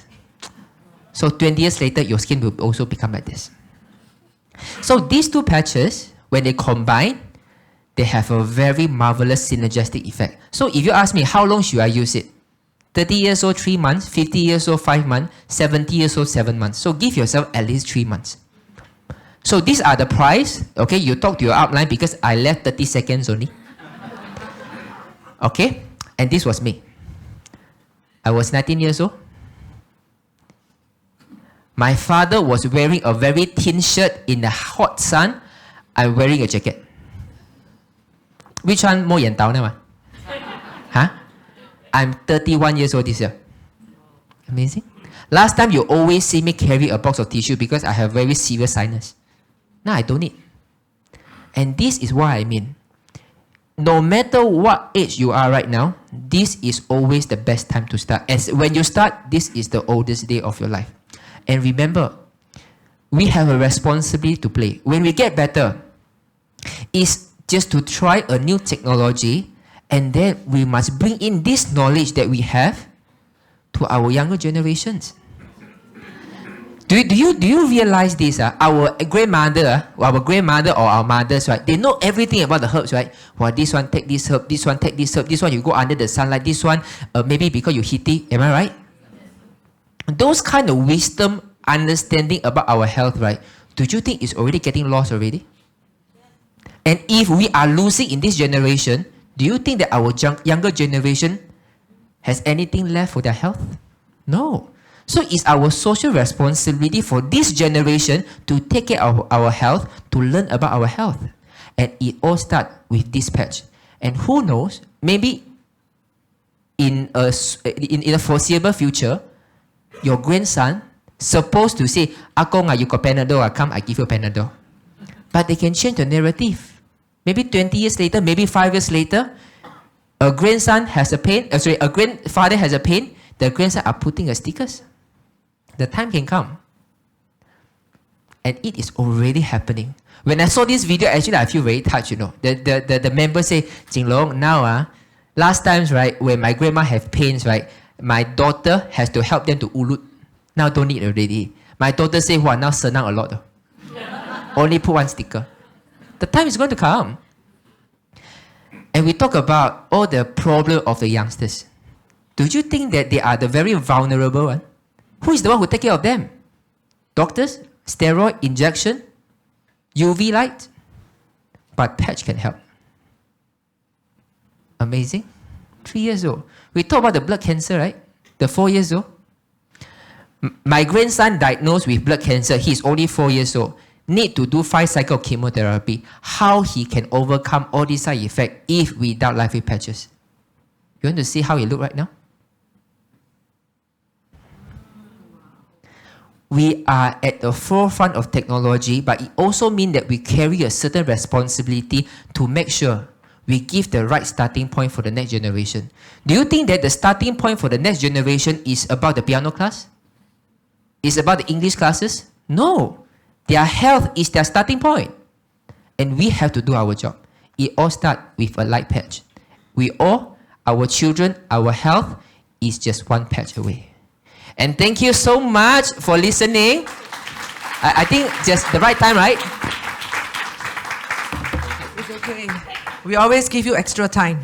So 20 years later, your skin will also become like this. So these two patches, when they combine, they have a very marvelous synergistic effect. So if you ask me, how long should I use it? 30 years old, 3 months. 50 years old, 5 months. 70 years old, 7 months. So give yourself at least 3 months. So these are the price. Okay, you talk to your upline because I left 30 seconds only. Okay, and this was me. I was 19 years old. My father was wearing a very thin shirt in the hot sun. I'm wearing a jacket. Which one more yan tao now? Huh? I'm 31 years old this year. Amazing. Last time you always see me carry a box of tissue because I have very serious sinus. Now I don't need. And this is what I mean. No matter what age you are right now, this is always the best time to start. As when you start, this is the oldest day of your life. And remember, we have a responsibility to play. When we get better, is just to try a new technology, and then we must bring in this knowledge that we have to our younger generations. Do you realize this? Our grandmother or our mothers, right? They know everything about the herbs, right? Well, this one take this herb, this one take this herb, this one you go under the sunlight, this one maybe because you heat it. Am I right? Those kind of wisdom, understanding about our health, right? Do you think it's already getting lost already? And if we are losing in this generation, do you think that our younger generation has anything left for their health? No. So it's our social responsibility for this generation to take care of our health, to learn about our health. And it all starts with this patch. And who knows, maybe in a foreseeable future, your grandson supposed to say, Akong, you got Panadol, come, I give you Panadol. But they can change the narrative. Maybe 20 years later, maybe 5 years later, a grandson has a pain, a grandfather has a pain, the grandson are putting a stickers. The time can come. And it is already happening. When I saw this video, actually I feel very touched, you know. The member say, Jing Long, now, last times, right, when my grandma have pains, right, my daughter has to help them to ulut. Now don't need already. My daughter say, wow, now senang a lot. Only put one sticker. The time is going to come. And we talk about all the problem of the youngsters. Do you think that they are the very vulnerable one? Who is the one who take care of them? Doctors, steroid injection, UV light, but patch can help. Amazing. 3 years old. We talk about the blood cancer, right? The 4 years old. My grandson diagnosed with blood cancer. He's only 4 years old. Need to do 5 cycles of chemotherapy. How he can overcome all these side effects if without live with patches? You want to see how it look right now? We are at the forefront of technology, but it also means that we carry a certain responsibility to make sure we give the right starting point for the next generation. Do you think that the starting point for the next generation is about the piano class? Is about the English classes? No. Their health is their starting point. And we have to do our job. It all starts with a light patch. We all, our children, our health is just one patch away. And thank you so much for listening. I think just the right time, right? It's okay. We always give you extra time.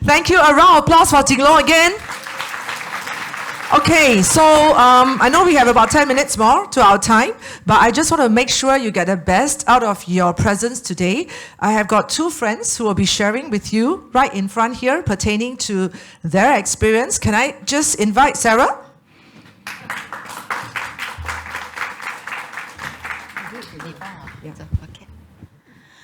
Thank you. A round of applause for Jing Long again. Okay, so I know we have about 10 minutes more to our time, but I just want to make sure you get the best out of your presence today. I have got 2 friends who will be sharing with you right in front here pertaining to their experience. Can I just invite Sarah?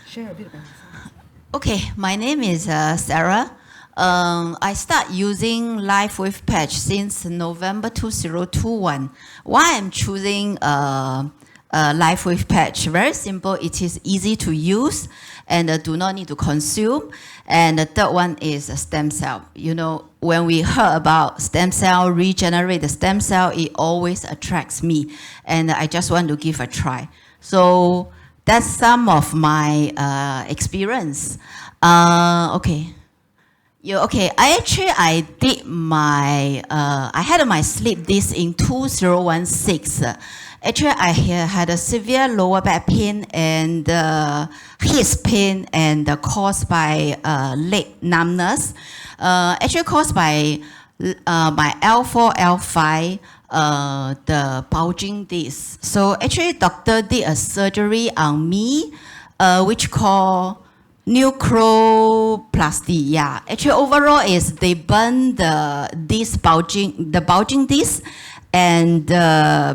Share a bit about yourself. Okay, my name is Sarah. I start using Live with Patch since November 2021. Why I'm choosing Live with Patch? Very simple. It is easy to use and do not need to consume. And the third one is stem cell. You know, when we heard about stem cell, regenerate the stem cell, it always attracts me. And I just want to give a try. So that's some of my experience. Okay. I did my, I had my sleep disc in 2016. Actually, I had a severe lower back pain and hip pain and caused by leg numbness. Actually caused by my L4, L5, the bulging disc. So actually, doctor did a surgery on me, which called nucleoplasty. Yeah, actually overall is they burn the bulging disc and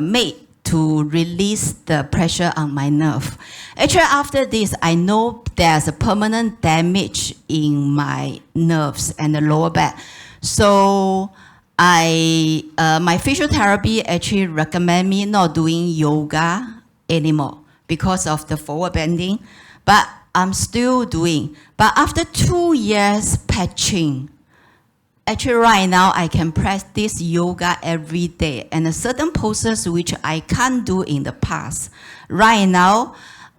made to release the pressure on my nerve. Actually after this, I know there's a permanent damage in my nerves and the lower back. So my physiotherapy actually recommend me not doing yoga anymore because of the forward bending, but I'm still doing. But after 2 years patching, actually right now I can practice yoga every day and a certain poses which I can't do in the past. Right now,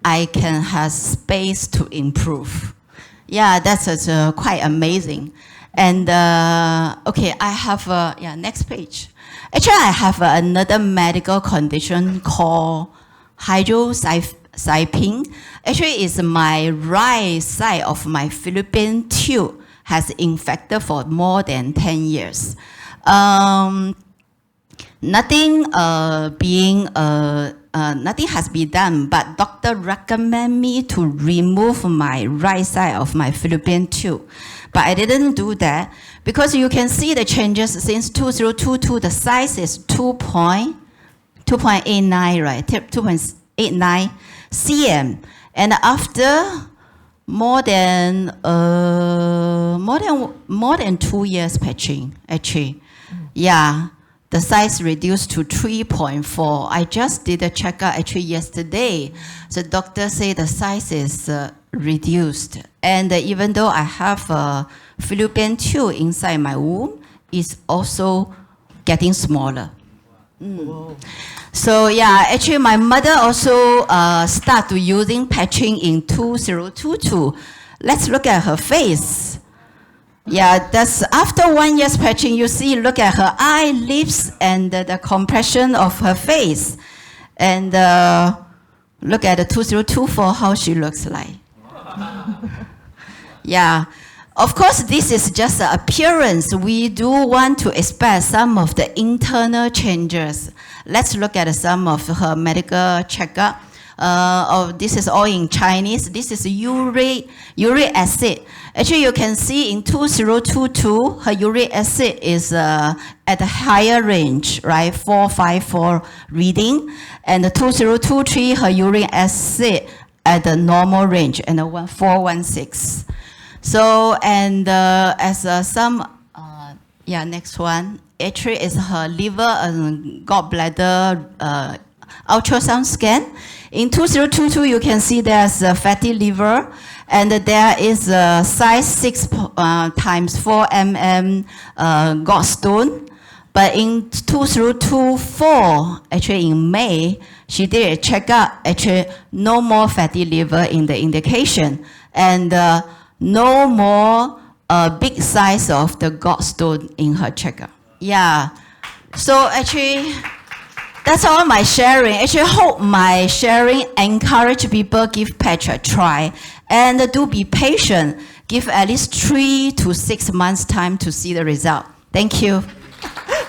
I can have space to improve. Yeah, that's quite amazing. And okay, I have next page. Actually, I have another medical condition called hydrocyping. Actually, it's my right side of my fallopian tube has infected for more than 10 years. Nothing nothing has been done, but doctor recommend me to remove my right side of my fallopian tube. But I didn't do that because you can see the changes since 2022. The size is 2.89, right? 2.89 cm, and after more than 2 years patching, actually, yeah. The size reduced to 3.4. I just did a checkup actually yesterday. The doctor said the size is reduced. And even though I have a fallopian tube inside my womb, it's also getting smaller. So yeah, actually my mother also started using patching in 2022. Let's look at her face. Yeah, that's after 1 year's patching, you see, look at her eye, lips, and the compression of her face. And look at the 2024, how she looks like. Yeah, of course, this is just an appearance. We do want to expect some of the internal changes. Let's look at some of her medical checkup. This is all in Chinese. This is uric acid. Actually, you can see in 2022, her uric acid is at a higher range, right? 454 reading. And the 2023, her uric acid at the normal range, and the 416. So, and as next one, actually is her liver and gallbladder ultrasound scan. In 2022, you can see there's a fatty liver, and there is a size 6 times 4 mm gallstone. But in 2024, actually in May, she did a checkup. Actually, no more fatty liver in the indication, and no more big size of the gallstone in her checkup. Yeah, so actually, that's all my sharing. Actually, hope my sharing encourage people give patch a try, and do be patient. Give at least 3 to 6 months time to see the result. Thank you.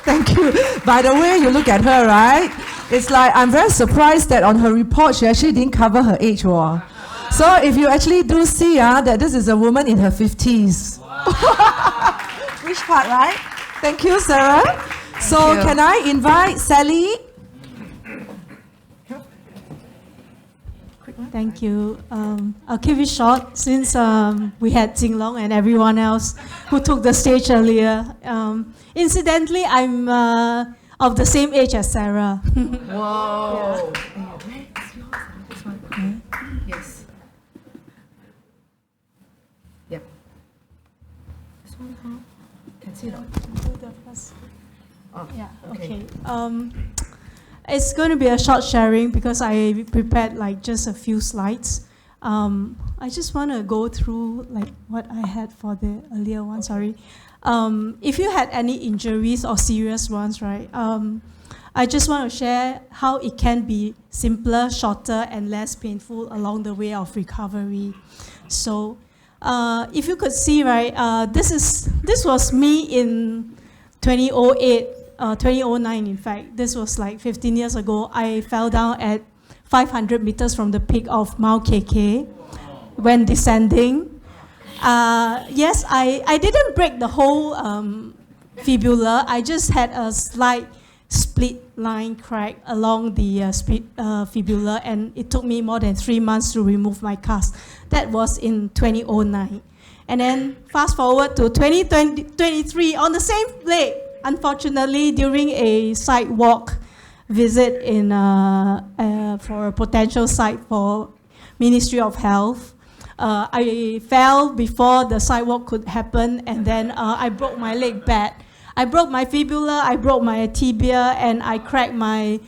Thank you. By the way, you look at her, right? It's like, I'm very surprised that on her report, she actually didn't cover her age. Wow. So if you actually do see that this is a woman in her 50s. Wow. Which part, right? Thank you, Sarah. So can I invite Sally? Thank you. I'll keep it short since we had Jing Long and everyone else who took the stage earlier. Incidentally, I'm of the same age as Sarah. Whoa. Yes. Yep. This one, how? Can see it. Oh, yeah, okay. It's going to be a short sharing because I prepared like just a few slides. I just want to go through like what I had for the earlier one, sorry. If you had any injuries or serious ones, right, I just want to share how it can be simpler, shorter, and less painful along the way of recovery. So if you could see, right, this was me in 2008, 2009 in fact. This was like 15 years ago. I fell down at 500 meters from the peak of Mount KK when descending. Yes, I didn't break the whole fibula. I just had a slight split line crack along the fibula, and it took me more than 3 months to remove my cast. That was in 2009. And then fast forward to 2023 on the same leg. Unfortunately, during a site walk visit in for a potential site for Ministry of Health, I fell before the sidewalk could happen, and then I broke my leg bad. I broke my fibula, I broke my tibia, and I cracked my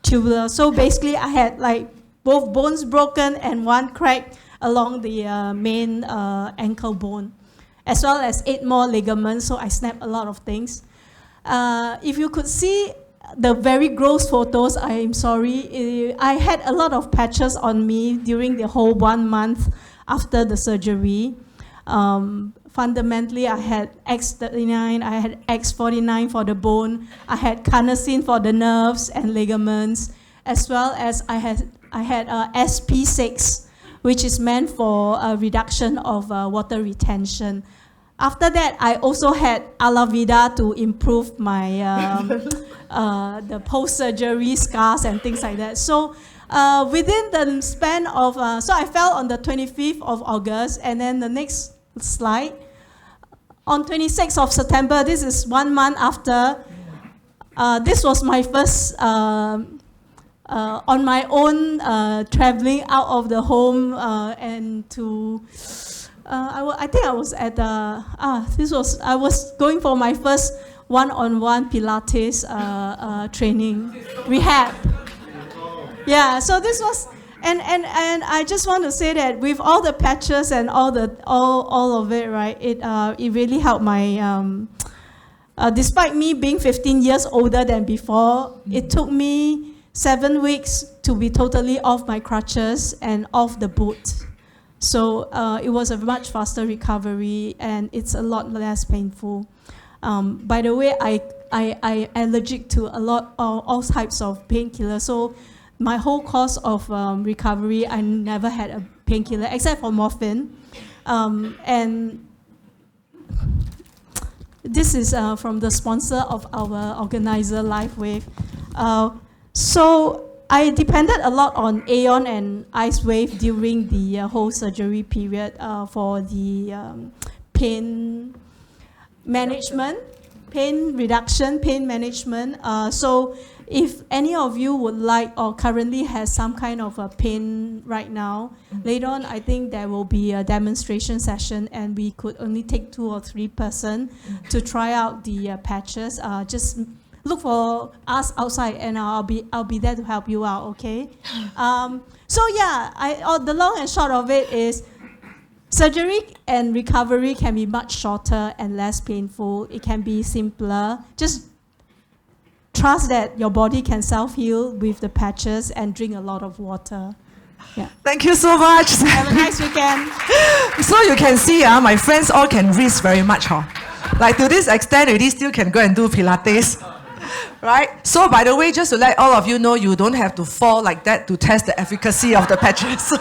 tibia. So basically, I had like both bones broken and one crack along the main ankle bone, as well as 8 more ligaments, so I snapped a lot of things. If you could see the very gross photos, I am sorry. I had a lot of patches on me during the whole 1 month after the surgery. Fundamentally, I had X39, I had X49 for the bone, I had carnosine for the nerves and ligaments, as well as I had SP6, which is meant for a reduction of water retention. After that, I also had Alavida to improve my the post-surgery scars and things like that. So within the span of, so I fell on the 25th of August, and then the next slide, on 26th of September, this is 1 month after, this was my first, on my own, traveling out of the home and to, I think I was at I was going for my first one-on-one Pilates training, rehab. Yeah, so this was, and I just want to say that with all the patches and all of it, right, it really helped my, despite me being 15 years older than before, it took me 7 weeks to be totally off my crutches and off the boot. So it was a much faster recovery, and it's a lot less painful. By the way, I allergic to all types of painkillers. So my whole course of recovery, I never had a painkiller except for morphine. And this is from the sponsor of our organizer, LiveWave. So I depended a lot on Aeon and IceWave during the whole surgery period for the pain management, pain reduction, pain management. So if any of you would like or currently has some kind of a pain right now, later on I think there will be a demonstration session, and we could only take 2 or 3 persons to try out the patches. Just look for us outside, and I'll be there to help you out. Okay. So yeah, the long and short of it is, surgery and recovery can be much shorter and less painful. It can be simpler. Just trust that your body can self-heal with the patches, and drink a lot of water. Yeah. Thank you so much. Have a nice weekend. So you can see, my friends all can risk very much. Like to this extent, already still can go and do Pilates. Right? So by the way, just to let all of you know, you don't have to fall like that to test the efficacy of the patches.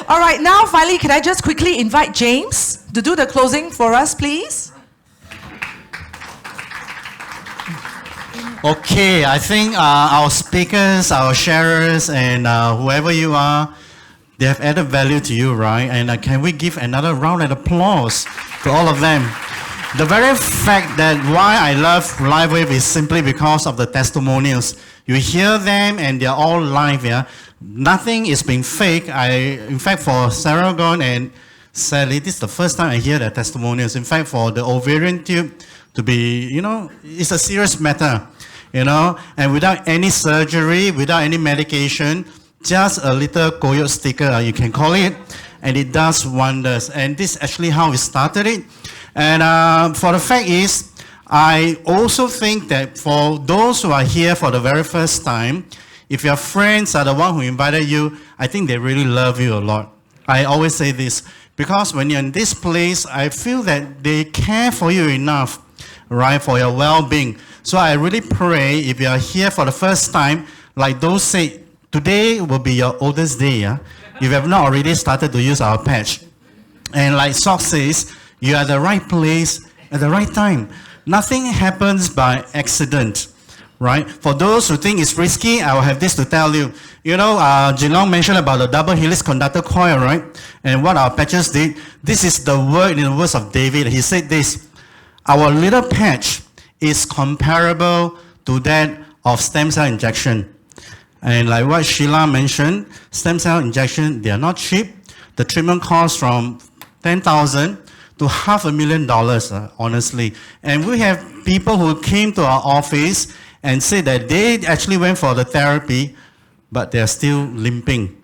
All right, now finally, can I just quickly invite James to do the closing for us, please? Okay, I think our speakers, our sharers, and whoever you are, they have added value to you, right? And can we give another round of applause to all of them? The very fact that why I love LiveWave is simply because of the testimonials. You hear them and they're all live, yeah? Nothing is being fake. In fact, for Sarah Gon and Sally, this is the first time I hear their testimonials. In fact, for the ovarian tube to be, it's a serious matter, and without any surgery, without any medication, just a little coyote sticker, you can call it, and it does wonders. And this is actually how we started it. And for the fact is, I also think that for those who are here for the very first time, if your friends are the one who invited you, I think they really love you a lot. I always say this, because when you're in this place, I feel that they care for you enough, right, for your well-being. So I really pray if you are here for the first time, like those say, today will be your oldest day, yeah? If you have not already started to use our patch. And like Sok says, you are at the right place at the right time. Nothing happens by accident, right? For those who think it's risky, I will have this to tell you. Jin-Long mentioned about the double helix conductor coil, right? And what our patches did, this is the word in the words of David. He said this, our little patch is comparable to that of stem cell injection. And like what Sheila mentioned, stem cell injection, they are not cheap. The treatment costs from $10,000 to $500,000, honestly. And we have people who came to our office and said that they actually went for the therapy, but they're still limping.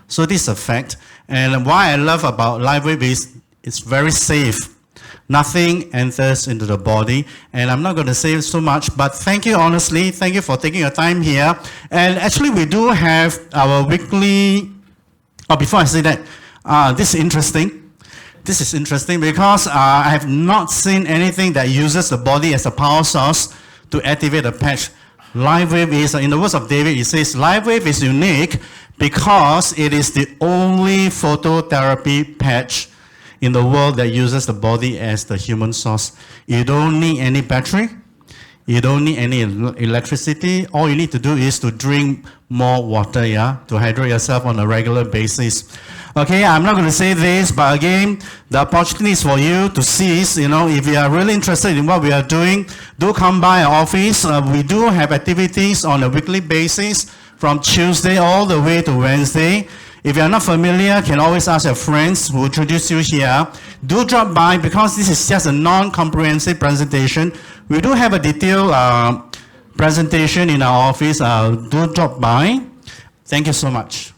So this is a fact. And why I love about LiveWave is it's very safe. Nothing enters into the body. And I'm not going to say so much, but thank you, honestly. Thank you for taking your time here. And actually, we do have our weekly... Oh, before I say that, this is interesting. This is interesting because I have not seen anything that uses the body as a power source to activate a patch. LiveWave is, in the words of David, he says, LiveWave is unique because it is the only phototherapy patch in the world that uses the body as the human source. You don't need any battery. You don't need any electricity. All you need to do is to drink more water, yeah, to hydrate yourself on a regular basis. Okay, I'm not going to say this, but again, the opportunity is for you to seize. You know, if you are really interested in what we are doing, do come by our office. We do have activities on a weekly basis from Tuesday all the way to Wednesday. If you are not familiar, you can always ask your friends who introduce you here. Do drop by because this is just a non-comprehensive presentation. We do have a detailed presentation in our office. Do drop by. Thank you so much.